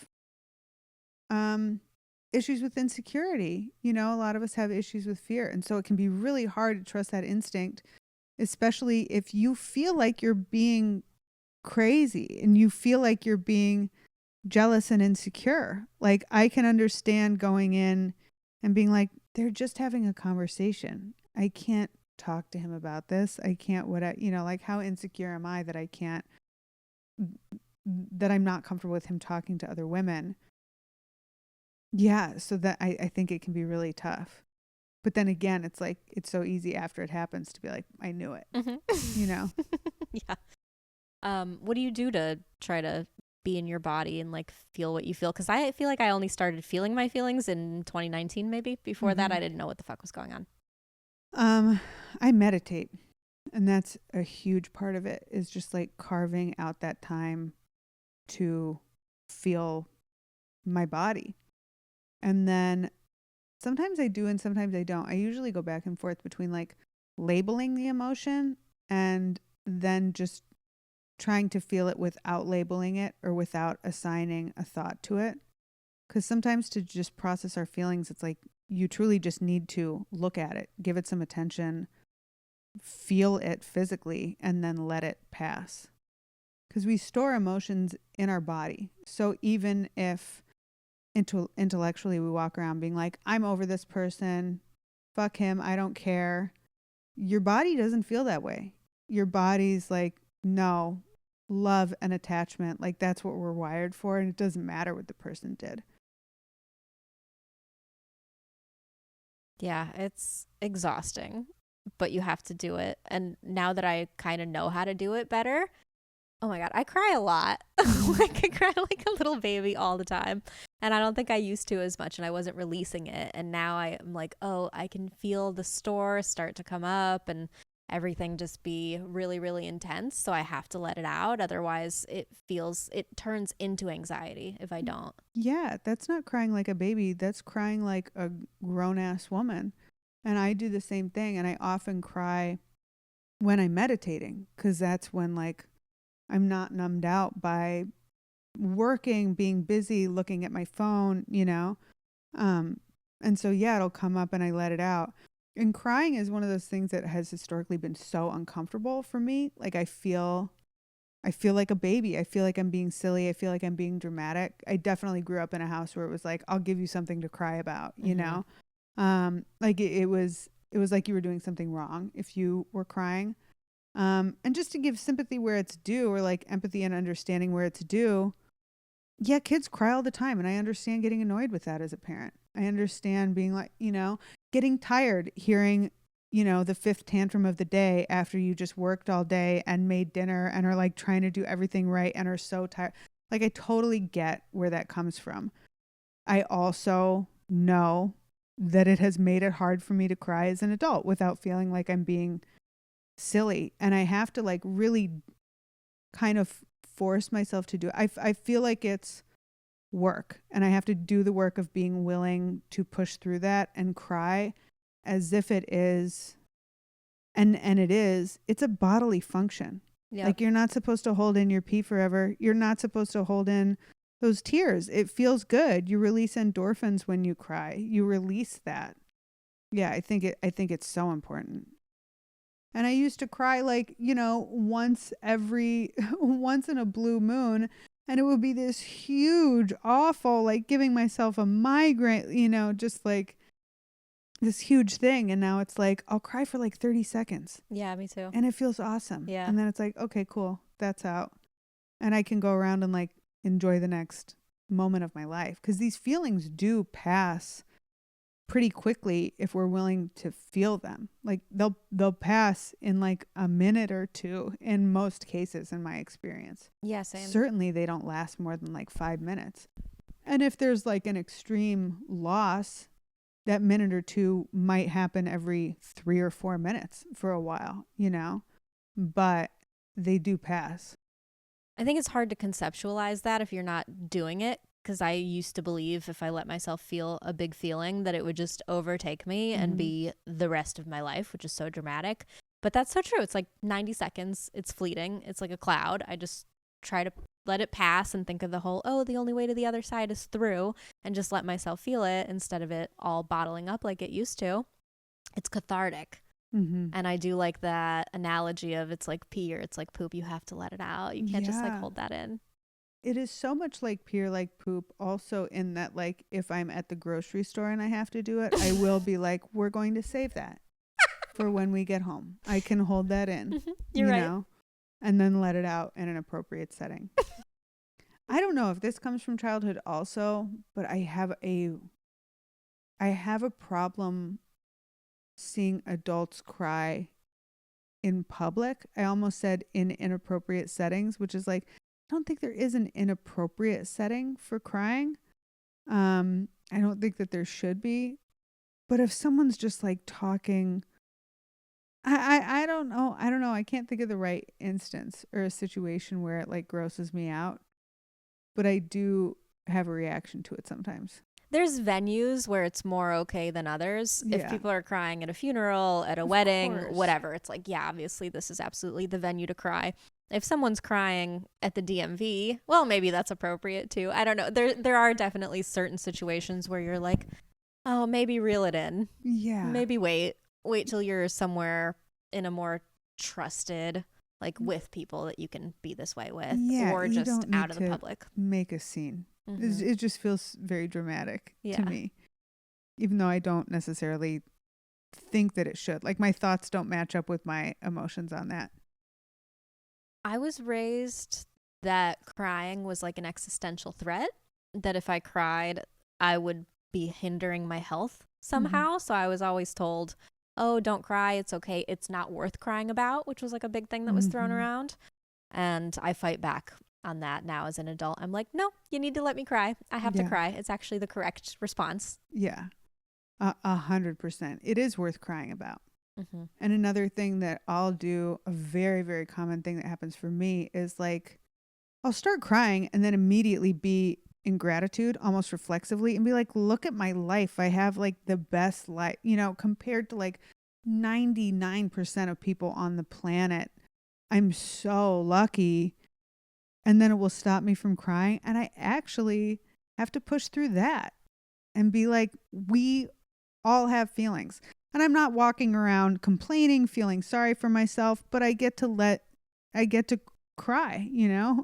Speaker 2: issues with insecurity. You know, a lot of us have issues with fear. And so it can be really hard to trust that instinct, especially if you feel like you're being crazy and you feel like you're being jealous and insecure. Like, I can understand going in and being like, they're just having a conversation. I can't talk to him about this. I can't, like, how insecure am I that I'm not comfortable with him talking to other women? Yeah. So that I think it can be really tough. But then again, it's like, it's so easy after it happens to be like, I knew it, you know?
Speaker 1: Yeah. What do you do to try to be in your body and like feel what you feel? Because I feel like I only started feeling my feelings in 2019, maybe. Before that, I didn't know what the fuck was going on.
Speaker 2: I meditate, and that's a huge part of it, is just like carving out that time to feel my body. And then sometimes I do and sometimes I don't. I usually go back and forth between like labeling the emotion and then just trying to feel it without labeling it or without assigning a thought to it. Because sometimes to just process our feelings, it's like you truly just need to look at it, give it some attention, feel it physically, and then let it pass. Because we store emotions in our body. So even if intellectually we walk around being like, I'm over this person, fuck him, I don't care, your body doesn't feel that way. Your body's like, no, love and attachment, like that's what we're wired for, and it doesn't matter what the person did.
Speaker 1: Yeah, it's exhausting, but you have to do it. And now that I kind of know how to do it better, oh my God, I cry a lot. Like I cry like a little baby all the time. And I don't think I used to as much, and I wasn't releasing it. And now I'm like, oh, I can feel the store start to come up and everything just be really, really intense. So I have to let it out. Otherwise it turns into anxiety if I don't.
Speaker 2: Yeah, that's not crying like a baby. That's crying like a grown-ass woman. And I do the same thing. And I often cry when I'm meditating, because that's when like I'm not numbed out by working, being busy, looking at my phone, you know? And so, yeah, it'll come up and I let it out. And crying is one of those things that has historically been so uncomfortable for me. Like I feel like a baby. I feel like I'm being silly. I feel like I'm being dramatic. I definitely grew up in a house where it was like, I'll give you something to cry about, you know? Like it was like you were doing something wrong if you were crying. And just to give sympathy where it's due, or like empathy and understanding where it's due. Yeah, kids cry all the time. And I understand getting annoyed with that as a parent. I understand being like, you know, getting tired, hearing, you know, the fifth tantrum of the day after you just worked all day and made dinner and are like trying to do everything right and are so tired. Like I totally get where that comes from. I also know that it has made it hard for me to cry as an adult without feeling like I'm being silly. And I have to like really kind of force myself to do it. I feel like it's work, and I have to do the work of being willing to push through that and cry as if it is, and it's a bodily function.
Speaker 1: Yep.
Speaker 2: Like, you're not supposed to hold in your pee forever. You're not supposed to hold in those tears. It feels good. You release endorphins when you cry. You release that. Yeah, I think it's so important. And I used to cry, like, once in a blue moon, and it would be this huge, awful, like giving myself a migraine, just like this huge thing. And now it's like, I'll cry for like 30 seconds.
Speaker 1: Yeah, me too.
Speaker 2: And it feels awesome.
Speaker 1: Yeah.
Speaker 2: And then it's like, okay, cool. That's out. And I can go around and like enjoy the next moment of my life. Because these feelings do pass pretty quickly if we're willing to feel them. Like, they'll pass in like a minute or two in most cases, in my experience.
Speaker 1: Yeah, same.
Speaker 2: Certainly they don't last more than like 5 minutes. And if there's like an extreme loss, that minute or two might happen every 3 or 4 minutes for a while, but they do pass.
Speaker 1: I think it's hard to conceptualize that if you're not doing it, because I used to believe if I let myself feel a big feeling that it would just overtake me and be the rest of my life, which is so dramatic. But that's so true. It's like 90 seconds. It's fleeting. It's like a cloud. I just try to let it pass and think of the whole, the only way to the other side is through, and just let myself feel it instead of it all bottling up like it used to. It's cathartic. And I do like that analogy of it's like pee or it's like poop. You have to let it out. You can't just like hold that in.
Speaker 2: It is so much like pee or like poop, also in that, like, if I'm at the grocery store and I have to do it, I will be like, we're going to save that for when we get home. I can hold that in,
Speaker 1: You're right.
Speaker 2: And then let it out in an appropriate setting. I don't know if this comes from childhood also, but I have a problem seeing adults cry in public. I almost said in inappropriate settings, which is like, I don't think there is an inappropriate setting for crying. I don't think that there should be. But if someone's just like talking, I don't know. I can't think of the right instance or a situation where it like grosses me out. But I do have a reaction to it sometimes.
Speaker 1: There's venues where it's more okay than others.
Speaker 2: Yeah.
Speaker 1: If people are crying at a funeral, at a wedding, whatever, it's like, yeah, obviously this is absolutely the venue to cry. If someone's crying at the DMV, well, maybe that's appropriate too. I don't know. There are definitely certain situations where you're like, oh, maybe reel it in.
Speaker 2: Yeah.
Speaker 1: Maybe wait till you're somewhere in a more trusted, like with people that you can be this way with, or just out of the public.
Speaker 2: Make a scene. It just feels very dramatic to me, even though I don't necessarily think that it should. Like, my thoughts don't match up with my emotions on that.
Speaker 1: I was raised that crying was like an existential threat, that if I cried, I would be hindering my health somehow. So I was always told, oh, don't cry. It's okay. It's not worth crying about, which was like a big thing that was thrown around. And I fight back on that now as an adult. I'm like, no, you need to let me cry. I have to cry. It's actually the correct response.
Speaker 2: Yeah, 100%. It is worth crying about. And another thing that I'll do, a very, very common thing that happens for me, is like, I'll start crying and then immediately be in gratitude, almost reflexively, and be like, look at my life. I have like the best life, compared to like 99% of people on the planet. I'm so lucky. And then it will stop me from crying. And I actually have to push through that and be like, we all have feelings. And I'm not walking around complaining, feeling sorry for myself, but I get to cry,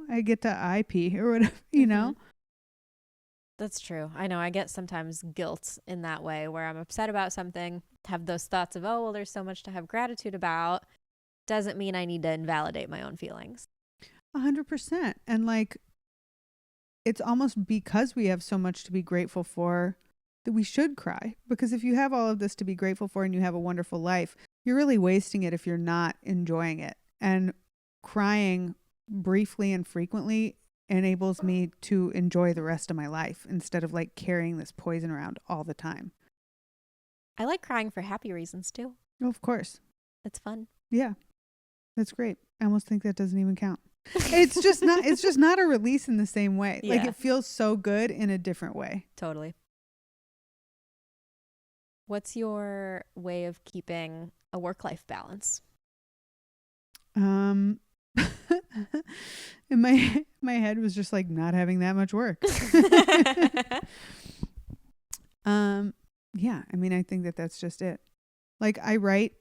Speaker 2: I get to IP or whatever,
Speaker 1: That's true. I know I get sometimes guilt in that way where I'm upset about something, have those thoughts of, oh, well, there's so much to have gratitude about. Doesn't mean I need to invalidate my own feelings.
Speaker 2: 100%. And like, it's almost because we have so much to be grateful for that we should cry. Because if you have all of this to be grateful for and you have a wonderful life, you're really wasting it if you're not enjoying it. And crying briefly and frequently enables me to enjoy the rest of my life instead of like carrying this poison around all the time.
Speaker 1: I like crying for happy reasons too.
Speaker 2: Oh, of course.
Speaker 1: It's fun.
Speaker 2: Yeah, that's great. I almost think that doesn't even count. It's just not a release in the same way. Like
Speaker 1: Yeah.
Speaker 2: it feels so good in a different way.
Speaker 1: Totally. What's your way of keeping a work-life balance?
Speaker 2: In my head was just like not having that much work. Yeah, I mean, I think that that's just it. Like I write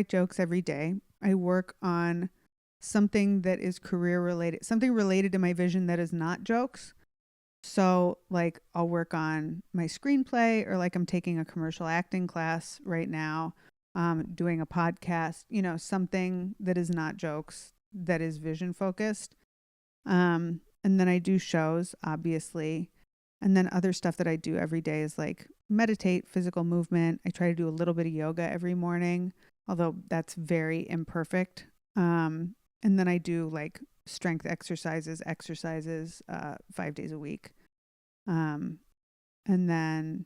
Speaker 2: jokes every day. I work on something that is career related, something related to my vision that is not jokes. So like I'll work on my screenplay, or like I'm taking a commercial acting class right now, doing a podcast, something that is not jokes, that is vision focused. And then I do shows, obviously. And then other stuff that I do every day is like meditate, physical movement. I try to do a little bit of yoga every morning, although that's very imperfect. And then I do like strength exercises 5 days a week. And then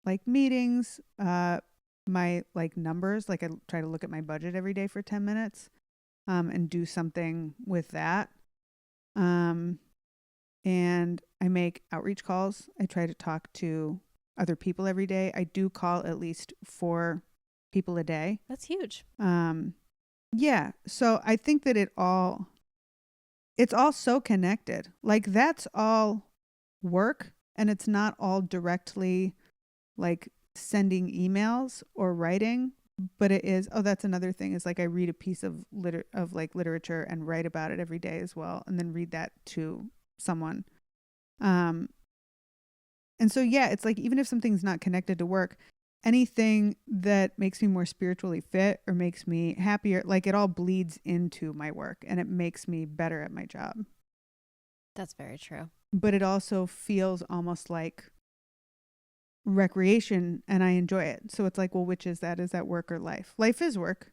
Speaker 2: like meetings, my like numbers, like I try to look at my budget every day for 10 minutes, and do something with that. And I make outreach calls. I try to talk to other people every day. I do call at least 4 people a day.
Speaker 1: That's huge.
Speaker 2: Yeah. So I think that it's all so connected. Like that's all work, and it's not all directly like sending emails or writing, but it is. Oh, that's another thing, is like I read a piece of literature and write about it every day as well, and then read that to someone. And so yeah, it's like even if something's not connected to work, anything that makes me more spiritually fit or makes me happier, like it all bleeds into my work and it makes me better at my job.
Speaker 1: That's very true.
Speaker 2: But it also feels almost like recreation, and I enjoy it. So it's like, well, which is that? Is that work or life? Life is work.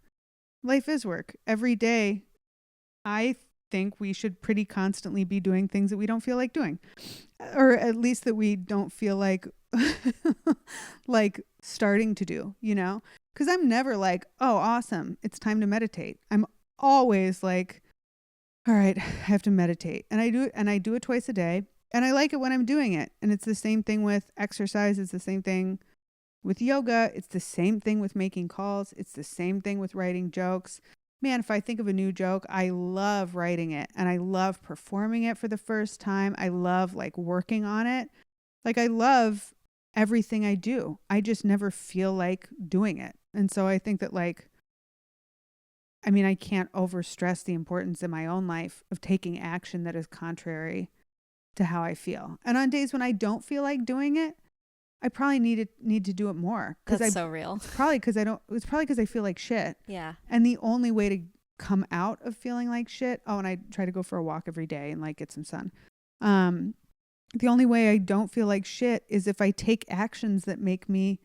Speaker 2: Life is work. Every day, I think we should pretty constantly be doing things that we don't feel like doing, or at least that we don't feel like like starting to do, because I'm never like, oh, awesome, it's time to meditate. I'm always like, all right, I have to meditate. And I do it twice a day. And I like it when I'm doing it. And it's the same thing with exercise. It's the same thing with yoga. It's the same thing with making calls. It's the same thing with writing jokes. Man, if I think of a new joke, I love writing it, and I love performing it for the first time. I love like working on it. Like I love everything I do. I just never feel like doing it. And so I think that like, I mean, I can't overstress the importance in my own life of taking action that is contrary to how I feel. And on days when I don't feel like doing it, I probably need to do it more.
Speaker 1: That's so real.
Speaker 2: It's probably because I feel like shit.
Speaker 1: Yeah.
Speaker 2: And the only way to come out of feeling like shit, and I try to go for a walk every day and like get some sun. The only way I don't feel like shit is if I take actions that make me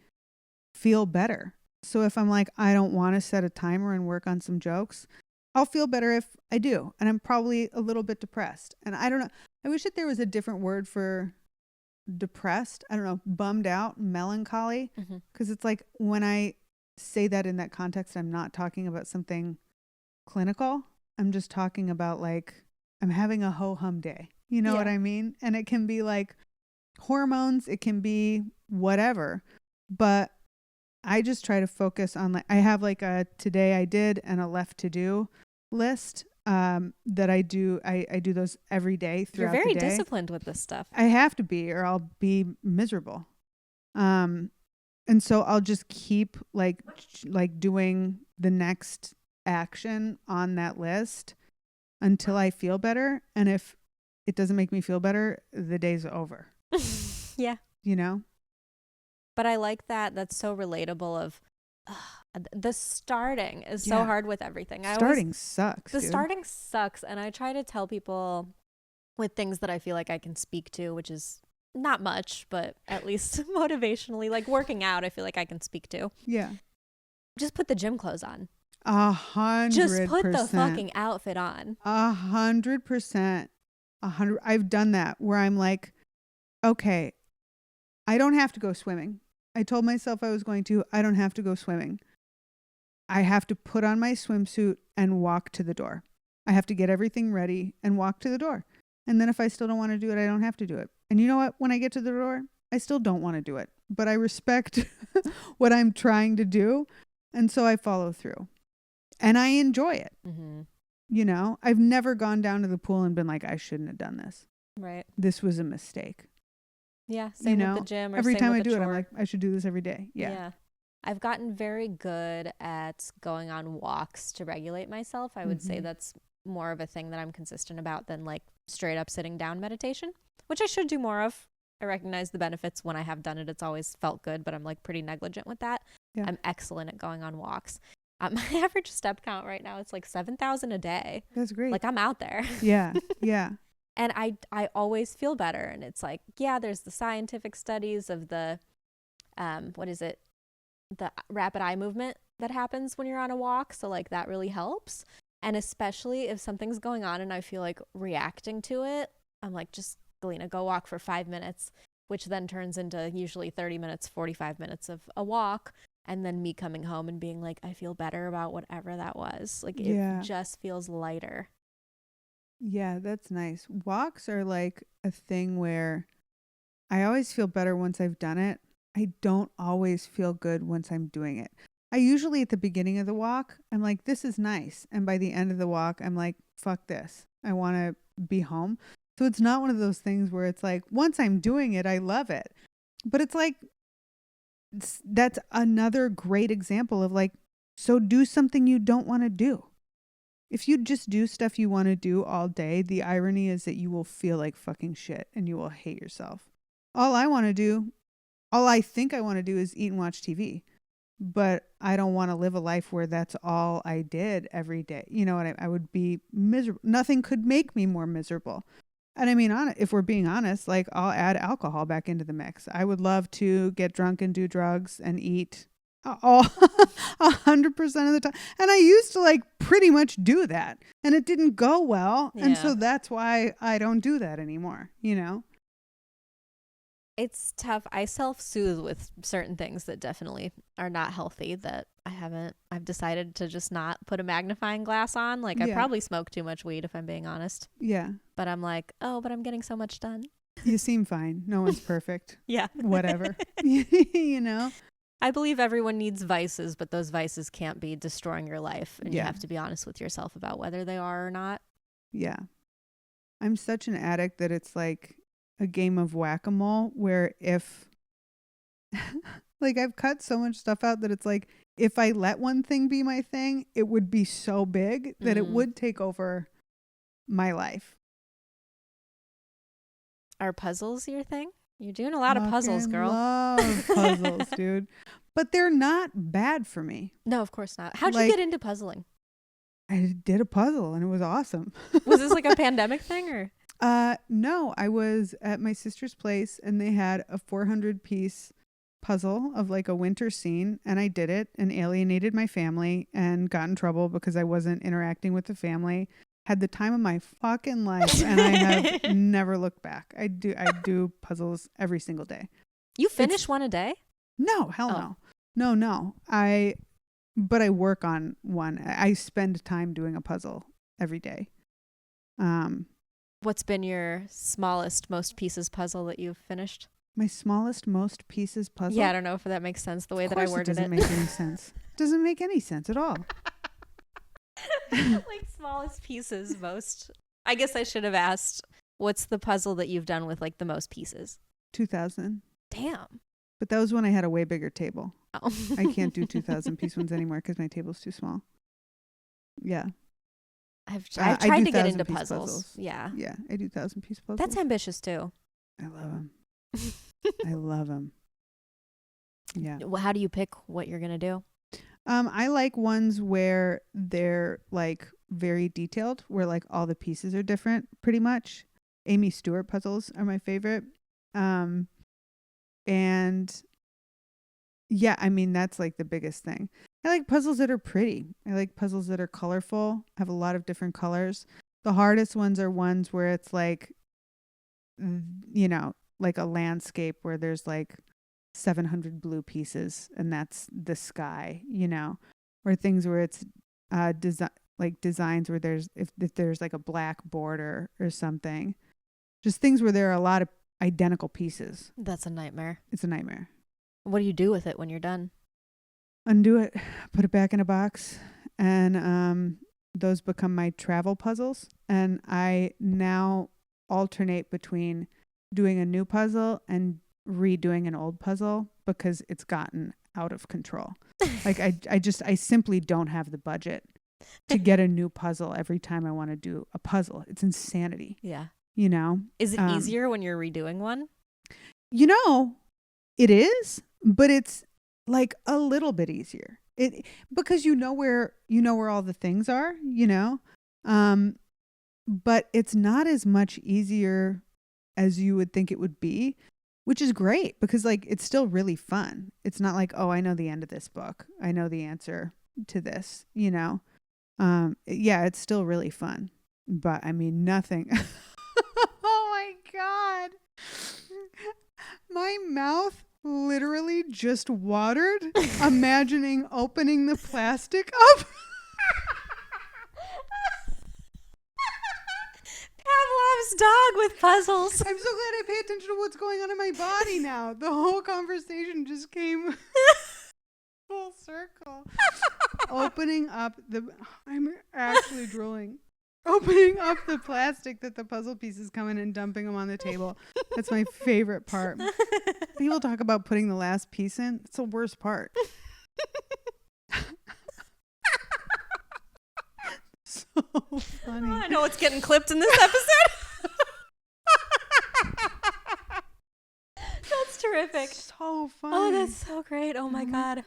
Speaker 2: feel better. So if I'm like, I don't want to set a timer and work on some jokes, I'll feel better if I do. And I'm probably a little bit depressed. And I don't know. I wish that there was a different word for depressed. I don't know, bummed out, melancholy. Because it's like when I say that in that context, I'm not talking about something clinical. I'm just talking about like, I'm having a ho-hum day. You know what I mean? And it can be like hormones. It can be whatever. But I just try to focus on like, I have like a today I did and a left to do list that I do. I do those every day throughout the day.
Speaker 1: You're very disciplined with this stuff.
Speaker 2: I have to be, or I'll be miserable. And so I'll just keep like doing the next action on that list until I feel better. And if it doesn't make me feel better, the day's over.
Speaker 1: Yeah. But I like that. That's so relatable of the starting is so hard with everything.
Speaker 2: Starting sucks.
Speaker 1: Starting sucks. And I try to tell people with things that I feel like I can speak to, which is not much, but at least motivationally, like working out, I feel like I can speak to.
Speaker 2: Yeah.
Speaker 1: Just put the gym clothes on.
Speaker 2: 100%.
Speaker 1: Just put the fucking outfit on.
Speaker 2: 100%. I've done that where I'm like, okay, I don't have to go swimming. I told myself I was going to. I don't have to go swimming. I have to put on my swimsuit and walk to the door. I have to get everything ready and walk to the door. And then if I still don't want to do it, I don't have to do it. And you know what? When I get to the door, I still don't want to do it, but I respect what I'm trying to do. And so I follow through and I enjoy it.
Speaker 1: Mm-hmm.
Speaker 2: You know, I've never gone down to the pool and been like, I shouldn't have done this.
Speaker 1: Right.
Speaker 2: This was a mistake.
Speaker 1: Yeah. Same with the gym. Or
Speaker 2: every
Speaker 1: same
Speaker 2: time
Speaker 1: with
Speaker 2: I
Speaker 1: the
Speaker 2: do it,
Speaker 1: chore.
Speaker 2: I'm like, I should do this every day. Yeah.
Speaker 1: I've gotten very good at going on walks to regulate myself. I would say that's more of a thing that I'm consistent about than like straight up sitting down meditation, which I should do more of. I recognize the benefits when I have done it. It's always felt good, but I'm like pretty negligent with that. Yeah. I'm excellent at going on walks. My average step count right now, it's like 7,000 a day.
Speaker 2: That's great.
Speaker 1: Like I'm out there.
Speaker 2: Yeah. Yeah.
Speaker 1: And I always feel better. And it's like, yeah, there's the scientific studies of the, what is it? The rapid eye movement that happens when you're on a walk. So like that really helps. And especially if something's going on and I feel like reacting to it, I'm like, just Galina, go walk for 5 minutes, which then turns into usually 30 minutes, 45 minutes of a walk. And then me coming home and being like, I feel better about whatever that was. Like it just feels lighter.
Speaker 2: Yeah, that's nice. Walks are like a thing where I always feel better once I've done it. I don't always feel good once I'm doing it. I usually at the beginning of the walk, I'm like, this is nice. And by the end of the walk, I'm like, fuck this. I want to be home. So it's not one of those things where it's like, once I'm doing it, I love it. But it's like, that's another great example of like, so do something you don't want to do. If you just do stuff you want to do all day, the irony is that you will feel like fucking shit and you will hate yourself. All I think I want to do is eat and watch TV. But I don't want to live a life where that's all I did every day. You know what? I would be miserable. Nothing could make me more miserable. And I mean, if we're being honest, like I'll add alcohol back into the mix. I would love to get drunk and do drugs and eat all 100% of the time. And I used to like pretty much do that and it didn't go well. Yeah. And so that's why I don't do that anymore, you know?
Speaker 1: It's tough. I self-soothe with certain things that definitely are not healthy that I've decided to just not put a magnifying glass on. Like I probably smoke too much weed if I'm being honest.
Speaker 2: Yeah.
Speaker 1: But I'm like, oh, but I'm getting so much done.
Speaker 2: You seem fine. No one's perfect.
Speaker 1: Yeah.
Speaker 2: Whatever. You know?
Speaker 1: I believe everyone needs vices, but those vices can't be destroying your life. And you have to be honest with yourself about whether they are or not.
Speaker 2: Yeah. I'm such an addict that it's like a game of whack-a-mole where if like I've cut so much stuff out that it's like if I let one thing be my thing, it would be so big that it would take over my life.
Speaker 1: Are puzzles your thing? You're doing a lot of puzzles, girl.
Speaker 2: I love puzzles, dude. But they're not bad for me.
Speaker 1: No, of course not. How'd you get into puzzling?
Speaker 2: I did a puzzle and it was awesome.
Speaker 1: Was this like a pandemic thing or?
Speaker 2: No, I was at my sister's place and they had a 400-piece puzzle of like a winter scene and I did it and alienated my family and got in trouble because I wasn't interacting with the family. Had the time of my fucking life and I have never looked back. I do puzzles every single day.
Speaker 1: You finish one a day?
Speaker 2: No, hell no. No. But I work on one. I spend time doing a puzzle every day.
Speaker 1: What's been your smallest, most pieces puzzle that you've finished?
Speaker 2: My smallest, most pieces puzzle?
Speaker 1: Yeah, I don't know if that makes sense the way that I worded it.
Speaker 2: Doesn't make any sense. Doesn't make any sense at all.
Speaker 1: Like smallest pieces, most. I guess I should have asked, what's the puzzle that you've done with like the most pieces?
Speaker 2: 2,000.
Speaker 1: Damn.
Speaker 2: But that was when I had a way bigger table.
Speaker 1: Oh.
Speaker 2: I can't do 2,000 piece ones anymore because my table's too small. Yeah.
Speaker 1: I've tried to get into puzzles. Yeah.
Speaker 2: Yeah, I do 1,000-piece puzzles.
Speaker 1: That's ambitious too.
Speaker 2: I love them. I love them. Yeah.
Speaker 1: Well, how do you pick what you're going to do?
Speaker 2: I like ones where they're like very detailed, where like all the pieces are different pretty much. Amy Stewart puzzles are my favorite. And yeah, I mean, that's like the biggest thing. I like puzzles that are pretty. I like puzzles that are colorful, have a lot of different colors. The hardest ones are ones where it's like, you know, like a landscape where there's like 700 blue pieces and that's the sky, you know, or things where it's like designs where there's if there's like a black border or something. Just things where there are a lot of identical pieces.
Speaker 1: That's a nightmare.
Speaker 2: It's a nightmare.
Speaker 1: What do you do with it when you're done?
Speaker 2: Undo it, put it back in a box, and those become my travel puzzles. And I now alternate between doing a new puzzle and redoing an old puzzle because it's gotten out of control. Like I simply don't have the budget to get a new puzzle every time I want to do a puzzle. It's insanity.
Speaker 1: Yeah.
Speaker 2: You know?
Speaker 1: Is it easier when you're redoing one?
Speaker 2: You know, it is, but it's like a little bit easier. Because you know where all the things are, you know? But it's not as much easier as you would think it would be, which is great because like it's still really fun. It's not like, oh, I know the end of this book. I know the answer to this, you know? Yeah, it's still really fun. But I mean, nothing. Oh my God. My mouth literally just watered imagining opening the plastic up.
Speaker 1: Pavlov's dog with puzzles.
Speaker 2: I'm so glad I pay attention to what's going on in my body now. The whole conversation just came full circle. Opening up I'm actually drooling. Opening up the plastic that the puzzle pieces come in and dumping them on the table. That's my favorite part. People talk about putting the last piece in. It's the worst part. So funny.
Speaker 1: I know what's getting clipped in this episode. That's terrific.
Speaker 2: So funny.
Speaker 1: Oh, that's so great. Oh my God.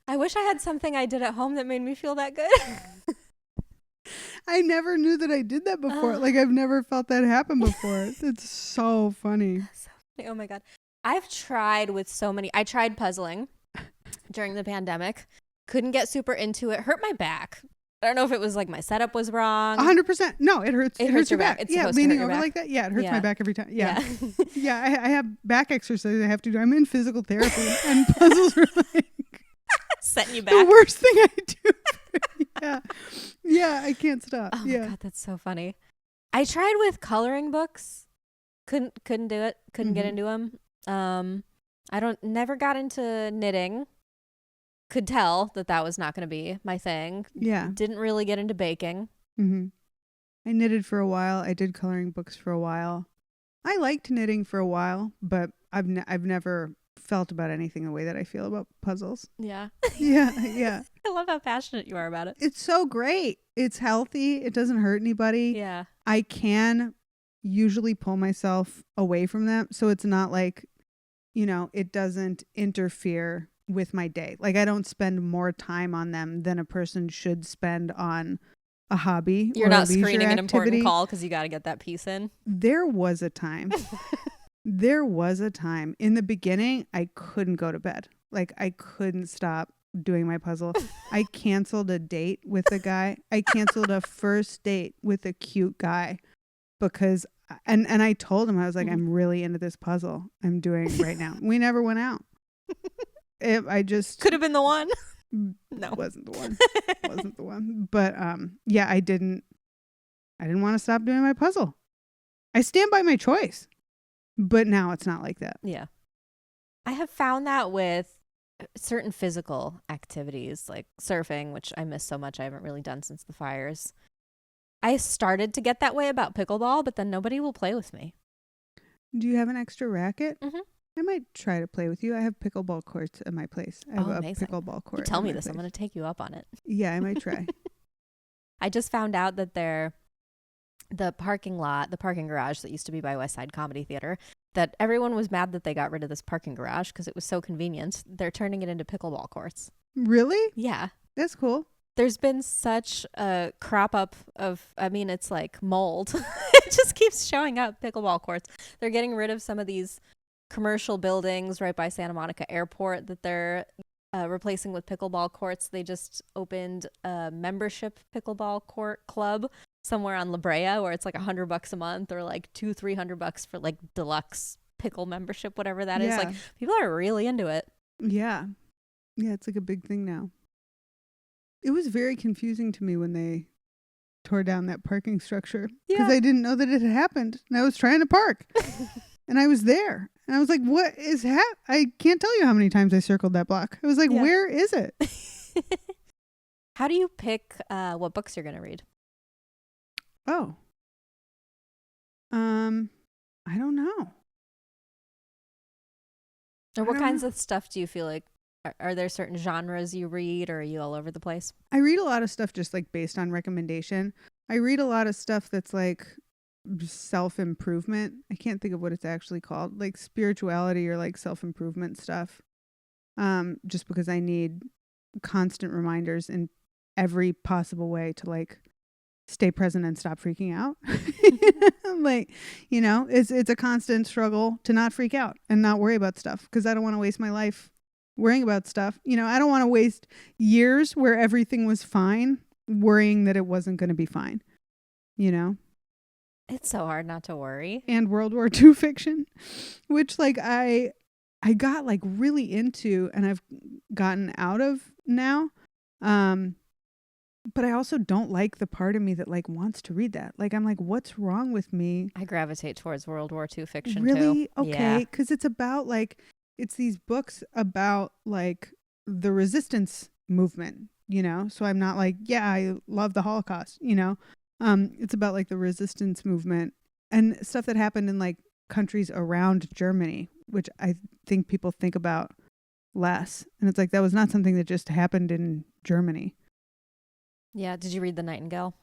Speaker 1: I wish I had something I did at home that made me feel that good.
Speaker 2: I never knew that I did that before. Like I've never felt that happen before. It's so funny.
Speaker 1: So funny. Oh my God. I've tried with so many. I tried puzzling during the pandemic. Couldn't get super into it. Hurt my back. I don't know if it was like my setup was wrong.
Speaker 2: 100%. No, it hurts. It hurts your back.
Speaker 1: It's
Speaker 2: yeah,
Speaker 1: supposed to
Speaker 2: leaning
Speaker 1: hurt your
Speaker 2: over
Speaker 1: back.
Speaker 2: like that. Yeah, it hurts
Speaker 1: Yeah.
Speaker 2: my back every time. Yeah.
Speaker 1: Yeah.
Speaker 2: I have back exercises I have to do. I'm in physical therapy and puzzles are like
Speaker 1: Setting you back.
Speaker 2: the worst thing I do. Yeah. Yeah, I can't stop.
Speaker 1: Oh
Speaker 2: yeah.
Speaker 1: my God, that's so funny. I tried with coloring books. Couldn't do it. Couldn't get into them. Never got into knitting. Could tell that was not going to be my thing.
Speaker 2: Yeah.
Speaker 1: Didn't really get into baking.
Speaker 2: Mm-hmm. I knitted for a while. I did coloring books for a while. I liked knitting for a while, but I've never felt about anything the way that I feel about puzzles.
Speaker 1: Yeah.
Speaker 2: Yeah.
Speaker 1: I love how passionate you are about it.
Speaker 2: It's so great. It's healthy. It doesn't hurt anybody.
Speaker 1: Yeah.
Speaker 2: I can usually pull myself away from them. So it's not like, it doesn't interfere with my day. Like I don't spend more time on them than a person should spend on a hobby.
Speaker 1: You're
Speaker 2: or
Speaker 1: not
Speaker 2: a leisure
Speaker 1: screening an important
Speaker 2: activity.
Speaker 1: call because you got to get that piece in.
Speaker 2: There was a time. In the beginning, I couldn't go to bed. Like I couldn't stop doing my puzzle. I canceled a date with a guy. I canceled a first date with a cute guy because and I told him, I was like, I'm really into this puzzle I'm doing right now. We never went out. I just
Speaker 1: could have been the one. No,
Speaker 2: wasn't the one. But yeah, I didn't want to stop doing my puzzle. I stand by my choice. But now it's not like that.
Speaker 1: Yeah. I have found that with certain physical activities like surfing, which I miss so much. I haven't really done since the fires. I started to get that way about pickleball, but then nobody will play with me.
Speaker 2: Do you have an extra racket?
Speaker 1: Mm-hmm.
Speaker 2: I might try to play with you. I have pickleball courts at my place. I have a
Speaker 1: amazing.
Speaker 2: pickleball court.
Speaker 1: You tell
Speaker 2: at
Speaker 1: me
Speaker 2: my
Speaker 1: this.
Speaker 2: place.
Speaker 1: I'm going to take you up on it.
Speaker 2: Yeah, I might try.
Speaker 1: I just found out that the parking garage that used to be by West Side Comedy Theater, that everyone was mad that they got rid of this parking garage because it was so convenient. They're turning it into pickleball courts.
Speaker 2: Really?
Speaker 1: Yeah.
Speaker 2: That's cool.
Speaker 1: There's been such a crop up of, it's like mold. It just keeps showing up, pickleball courts. They're getting rid of some of these commercial buildings right by Santa Monica Airport that they're replacing with pickleball courts. They just opened a membership pickleball court club somewhere on La Brea where it's like $100 a month or like $200-$300 for like deluxe pickle membership, whatever that is. Like people are really into it.
Speaker 2: Yeah. Yeah, it's like a big thing now. It was very confusing to me when they tore down that parking structure because
Speaker 1: Yeah.
Speaker 2: I didn't know that it had happened. And I was trying to park and I was there. And I was like, what is I can't tell you how many times I circled that block. I was like,
Speaker 1: Yeah.
Speaker 2: where is it?
Speaker 1: How do you pick what books you're going to read?
Speaker 2: Oh. I don't know.
Speaker 1: Or what
Speaker 2: I don't
Speaker 1: kinds
Speaker 2: know.
Speaker 1: of stuff do you feel like, are there certain genres you read, or are you all over the place?
Speaker 2: I read a lot of stuff just like based on recommendation. I read a lot of stuff that's like self-improvement. I can't think of what it's actually called, like spirituality or like self-improvement stuff. Just because I need constant reminders in every possible way to like stay present and stop freaking out. Like, you know, it's a constant struggle to not freak out and not worry about stuff because I don't want to waste my life worrying about stuff. You know, I don't want to waste years where everything was fine worrying that it wasn't going to be fine, you know?
Speaker 1: It's so hard not to worry.
Speaker 2: And World War II fiction, which like I got like really into and I've gotten out of now. But I also don't like the part of me that like wants to read that. Like I'm like, what's wrong with me?
Speaker 1: I gravitate towards World War II fiction too.
Speaker 2: Really? Okay.
Speaker 1: Yeah.
Speaker 2: Because it's about like, it's these books about like the resistance movement, you know? So I'm not like, yeah, I love the Holocaust, you know? It's about like the resistance movement and stuff that happened in like countries around Germany, which I think people think about less. And it's like, that was not something that just happened in Germany.
Speaker 1: Yeah. Did you read The Nightingale?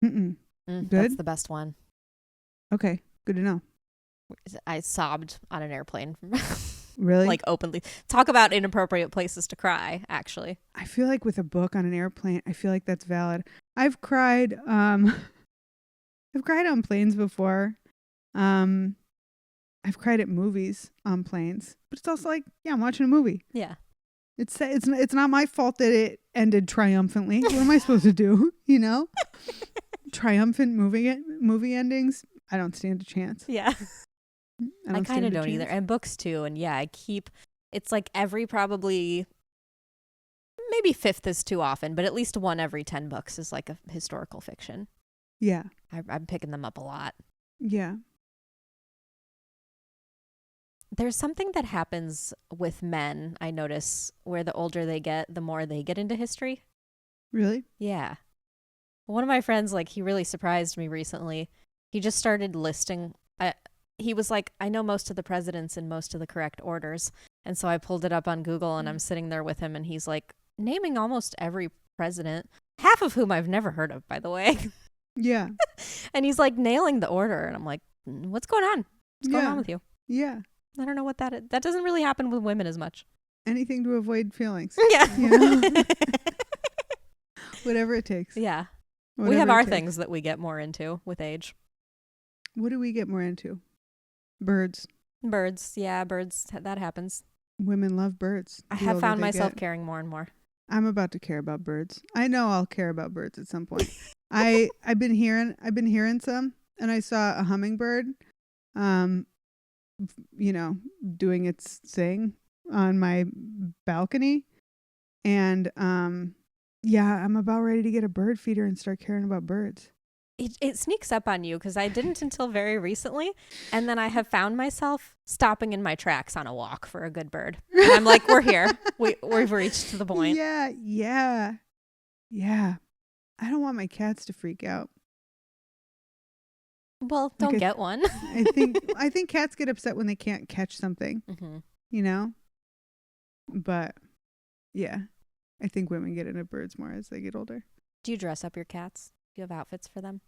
Speaker 2: Mm-mm.
Speaker 1: That's
Speaker 2: Good?
Speaker 1: the best one.
Speaker 2: Okay. Good to know.
Speaker 1: I sobbed on an airplane.
Speaker 2: Really?
Speaker 1: Like openly. Talk about inappropriate places to cry, actually.
Speaker 2: I feel like with a book on an airplane, I feel like that's valid. I've cried on planes before. I've cried at movies on planes, but it's also like, yeah, I'm watching a movie.
Speaker 1: Yeah.
Speaker 2: It's not my fault that it ended triumphantly. What am I supposed to do? You know? Triumphant movie endings, I don't stand a chance.
Speaker 1: Yeah. I kind of
Speaker 2: stand a
Speaker 1: don't either.
Speaker 2: chance.
Speaker 1: And books too. And yeah, it's like every probably, maybe fifth is too often, but at least one every 10 books is like a historical fiction.
Speaker 2: Yeah.
Speaker 1: I'm picking them up a lot.
Speaker 2: Yeah.
Speaker 1: There's something that happens with men, I notice, where the older they get, the more they get into history.
Speaker 2: Really?
Speaker 1: Yeah. One of my friends, like, he really surprised me recently. He just started listing. He was like, I know most of the presidents in most of the correct orders. And so I pulled it up on Google and I'm sitting there with him and he's like naming almost every president, half of whom I've never heard of, by the way.
Speaker 2: Yeah.
Speaker 1: And he's like nailing the order. And I'm like, what's going on? What's going on with you?
Speaker 2: Yeah.
Speaker 1: I don't know what that is. That doesn't really happen with women as much.
Speaker 2: Anything to avoid feelings.
Speaker 1: Yeah.
Speaker 2: You know? Whatever it takes.
Speaker 1: Yeah.
Speaker 2: Whatever
Speaker 1: We have
Speaker 2: it
Speaker 1: our
Speaker 2: takes.
Speaker 1: things that we get more into with age.
Speaker 2: What do we get more into? Birds.
Speaker 1: Birds. Yeah, birds. That happens.
Speaker 2: Women love birds.
Speaker 1: I
Speaker 2: the
Speaker 1: have
Speaker 2: older
Speaker 1: found
Speaker 2: they
Speaker 1: myself
Speaker 2: get.
Speaker 1: caring more and more.
Speaker 2: I'm about to care about birds. I know I'll care about birds at some point. I've been hearing some, and I saw a hummingbird, you know, doing its thing on my balcony, and yeah, I'm about ready to get a bird feeder and start caring about birds.
Speaker 1: It sneaks up on you because I didn't until very recently. And then I have found myself stopping in my tracks on a walk for a good bird. And I'm like, we're here. We've reached the point.
Speaker 2: Yeah. I don't want my cats to freak out.
Speaker 1: Well, don't get one.
Speaker 2: I think cats get upset when they can't catch something,
Speaker 1: Mm-hmm.
Speaker 2: you know? But yeah, I think women get into birds more as they get older.
Speaker 1: Do you dress up your cats? Do you have outfits for them?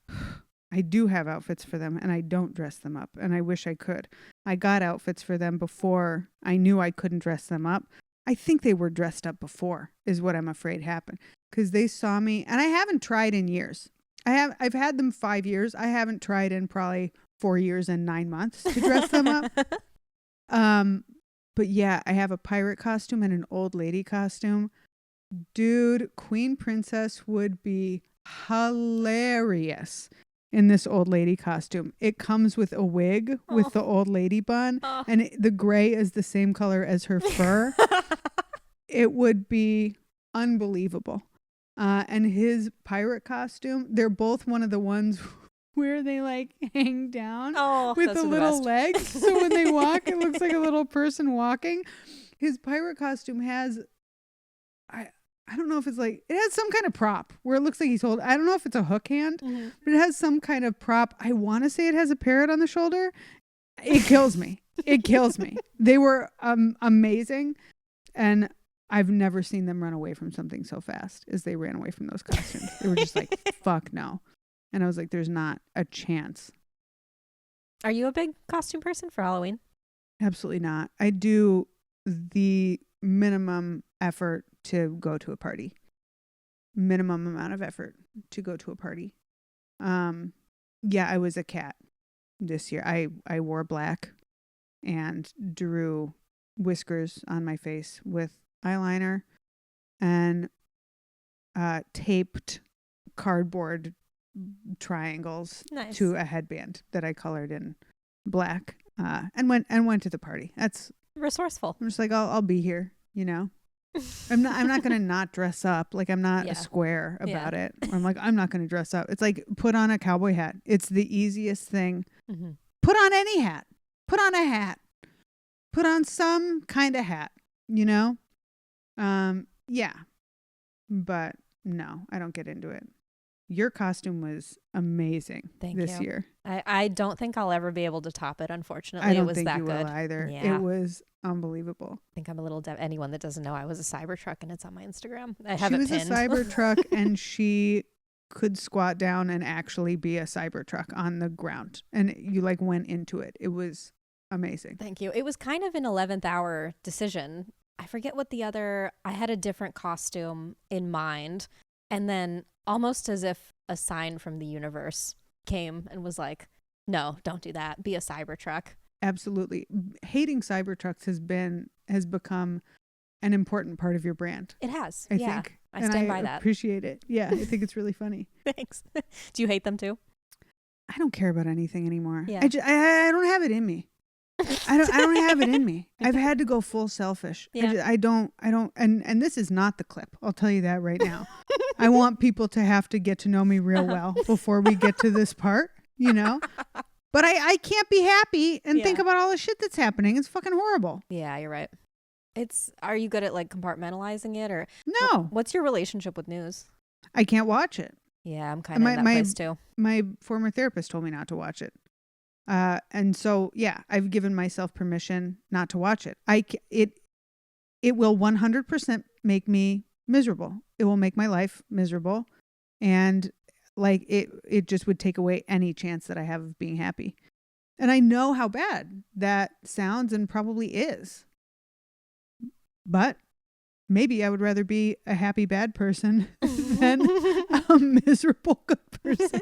Speaker 2: I do have outfits for them and I don't dress them up, and I wish I could. I got outfits for them before I knew I couldn't dress them up. I think they were dressed up before is what I'm afraid happened, because they saw me, and I haven't tried in years. I've had them 5 years. I haven't tried in probably 4 years and 9 months to dress them up. But yeah, I have a pirate costume and an old lady costume. Dude, Queen Princess would be hilarious in this old lady costume. It comes with a wig with the old lady bun, and the gray is the same color as her fur. It would be unbelievable. And his pirate costume, they're both one of the ones where they like hang down with the little legs. So when they walk, it looks like a little person walking. His pirate costume has, I don't know if it's like, it has some kind of prop where it looks like he's holding, I don't know if it's a hook hand, but it has some kind of prop. I want to say it has a parrot on the shoulder. It kills me. It kills me. They were amazing. And I've never seen them run away from something so fast as they ran away from those costumes. They were just like, fuck no. And I was like, there's not a chance.
Speaker 1: Are you a big costume person for Halloween?
Speaker 2: Absolutely not. I do the minimum effort to go to a party. Minimum amount of effort to go to a party. Yeah, I was a cat this year. I wore black and drew whiskers on my face with eyeliner and taped cardboard triangles to a headband that I colored in black and went to the party. That's
Speaker 1: resourceful.
Speaker 2: I'm just like, I'll be here, you know. I'm not gonna not dress up. Like, I'm not a square about it. I'm like, I'm not gonna dress up. It's like, put on a cowboy hat. It's the easiest thing. Put on any hat. Put on a hat. Put on some kind of hat, you know. Yeah, but no, I don't get into it. Your costume was amazing this year.
Speaker 1: I don't think I'll ever be able to top it, unfortunately.
Speaker 2: I don't
Speaker 1: it was
Speaker 2: think
Speaker 1: that
Speaker 2: you
Speaker 1: good.
Speaker 2: will either.
Speaker 1: Yeah.
Speaker 2: It was unbelievable.
Speaker 1: I think I'm a little anyone that doesn't know, I was a Cybertruck, and it's on my Instagram. I
Speaker 2: She
Speaker 1: have it
Speaker 2: was
Speaker 1: pinned.
Speaker 2: a Cybertruck, and she could squat down and actually be a Cybertruck on the ground. And you like went into it. It was amazing.
Speaker 1: Thank you. It was kind of an 11th hour decision. I forget what I had a different costume in mind. And then almost as if a sign from the universe came and was like, no, don't do that. Be a Cybertruck.
Speaker 2: Absolutely. Hating Cybertrucks has become an important part of your brand.
Speaker 1: It has.
Speaker 2: I think.
Speaker 1: I stand by that.
Speaker 2: I appreciate it. Yeah, I think it's really funny.
Speaker 1: Thanks. Do you hate them too?
Speaker 2: I don't care about anything anymore.
Speaker 1: Yeah.
Speaker 2: I don't have it in me. I don't have it in me. I've had to go full selfish.
Speaker 1: Yeah.
Speaker 2: I don't and this is not the clip. I'll tell you that right now. I want people to have to get to know me real well before we get to this part, you know? But I can't be happy and think about all the shit that's happening. It's fucking horrible.
Speaker 1: Yeah, you're right. Are you good at like compartmentalizing it, or
Speaker 2: no?
Speaker 1: What's your relationship with news?
Speaker 2: I can't watch it.
Speaker 1: Yeah, I'm kind of in that place too.
Speaker 2: My former therapist told me not to watch it. And so, yeah, I've given myself permission not to watch it. It will 100% make me miserable. It will make my life miserable. And like, it just would take away any chance that I have of being happy. And I know how bad that sounds and probably is. But maybe I would rather be a happy bad person than a miserable good person.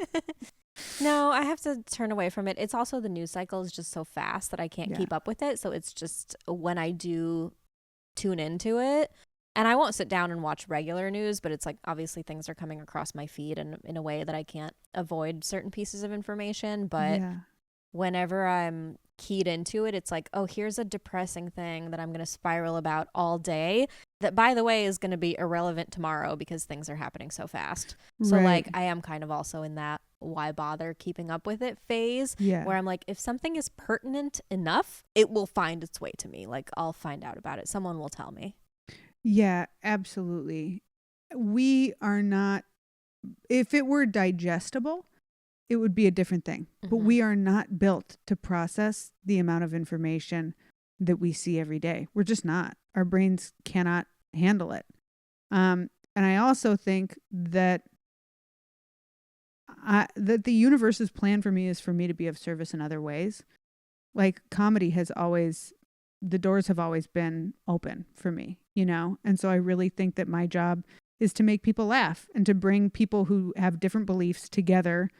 Speaker 1: No, I have to turn away from it. It's also the news cycle is just so fast that I can't keep up with it. So it's just when I do tune into it, and I won't sit down and watch regular news, but it's like obviously things are coming across my feed and in a way that I can't avoid certain pieces of information. But whenever I'm keyed into it, it's like, oh, here's a depressing thing that I'm going to spiral about all day that, by the way, is going to be irrelevant tomorrow because things are happening so fast. So like, I am kind of also in that why bother keeping up with it phase where I'm like, if something is pertinent enough, it will find its way to me. Like, I'll find out about it. Someone will tell me.
Speaker 2: Yeah, absolutely. We are not, if it were digestible, it would be a different thing. But we are not built to process the amount of information that we see every day. We're just not. Our brains cannot handle it. And I also think that that the universe's plan for me is for me to be of service in other ways. Like, comedy has always, the doors have always been open for me, you know? And so I really think that my job is to make people laugh and to bring people who have different beliefs together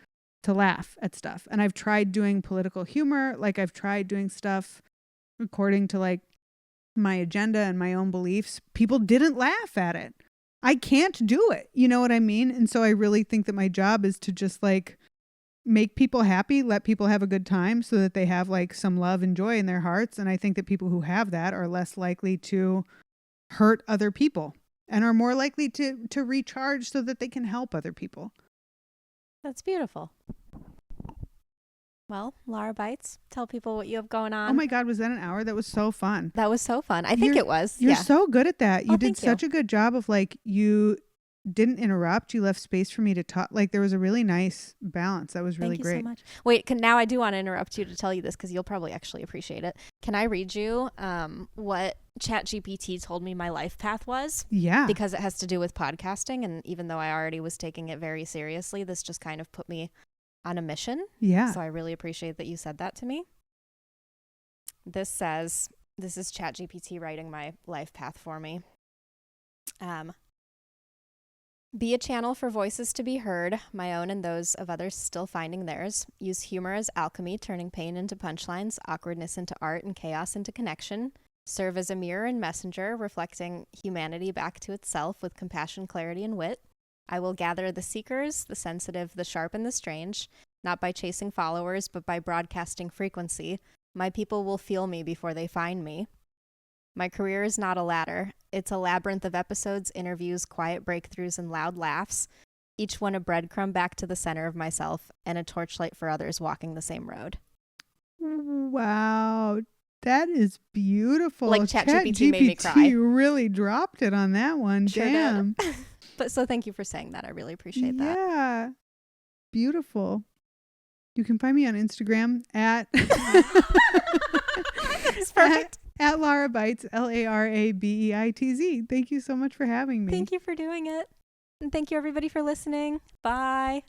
Speaker 2: to laugh at stuff. And I've tried doing political humor. Like, I've tried doing stuff according to like my agenda and my own beliefs. People didn't laugh at it. I can't do it. You know what I mean? And so I really think that my job is to just like make people happy, let people have a good time so that they have like some love and joy in their hearts. And I think that people who have that are less likely to hurt other people. and are more likely to recharge so that they can help other people.
Speaker 1: That's beautiful. Well, Lara Beitz, tell people what you have going on.
Speaker 2: Oh my God, was that an hour? That was so fun.
Speaker 1: That was so fun. I think it was.
Speaker 2: You're
Speaker 1: Yeah.
Speaker 2: so good at that. You
Speaker 1: Oh,
Speaker 2: did
Speaker 1: thank you.
Speaker 2: such a good job of like, you didn't interrupt. You left space for me to talk. Like there was a really nice balance. That was really
Speaker 1: Thank you
Speaker 2: great.
Speaker 1: so much. Wait, now I do want to interrupt you to tell you this because you'll probably actually appreciate it. Can I read you what ChatGPT told me my life path was?
Speaker 2: Yeah.
Speaker 1: Because it has to do with podcasting. And even though I already was taking it very seriously, this just kind of put me on a mission.
Speaker 2: Yeah.
Speaker 1: So I really appreciate that you said that to me. This is ChatGPT writing my life path for me. Be a channel for voices to be heard, my own and those of others still finding theirs. Use humor as alchemy, turning pain into punchlines, awkwardness into art, and chaos into connection. Serve as a mirror and messenger, reflecting humanity back to itself with compassion, clarity, and wit. I will gather the seekers, the sensitive, the sharp, and the strange, not by chasing followers, but by broadcasting frequency. My people will feel me before they find me. My career is not a ladder. It's a labyrinth of episodes, interviews, quiet breakthroughs, and loud laughs, each one a breadcrumb back to the center of myself and a torchlight for others walking the same road.
Speaker 2: Wow. That is beautiful.
Speaker 1: Like ChatGPT made me cry.
Speaker 2: You really dropped it on that one.
Speaker 1: Sure
Speaker 2: Damn.
Speaker 1: did. But so thank you for saying that. I really appreciate that.
Speaker 2: Yeah. Beautiful. You can find me on Instagram at
Speaker 1: It's perfect.
Speaker 2: at Lara Beitz, LARABEITZ. Thank you so much for having me.
Speaker 1: Thank you for doing it. And thank you everybody for listening. Bye.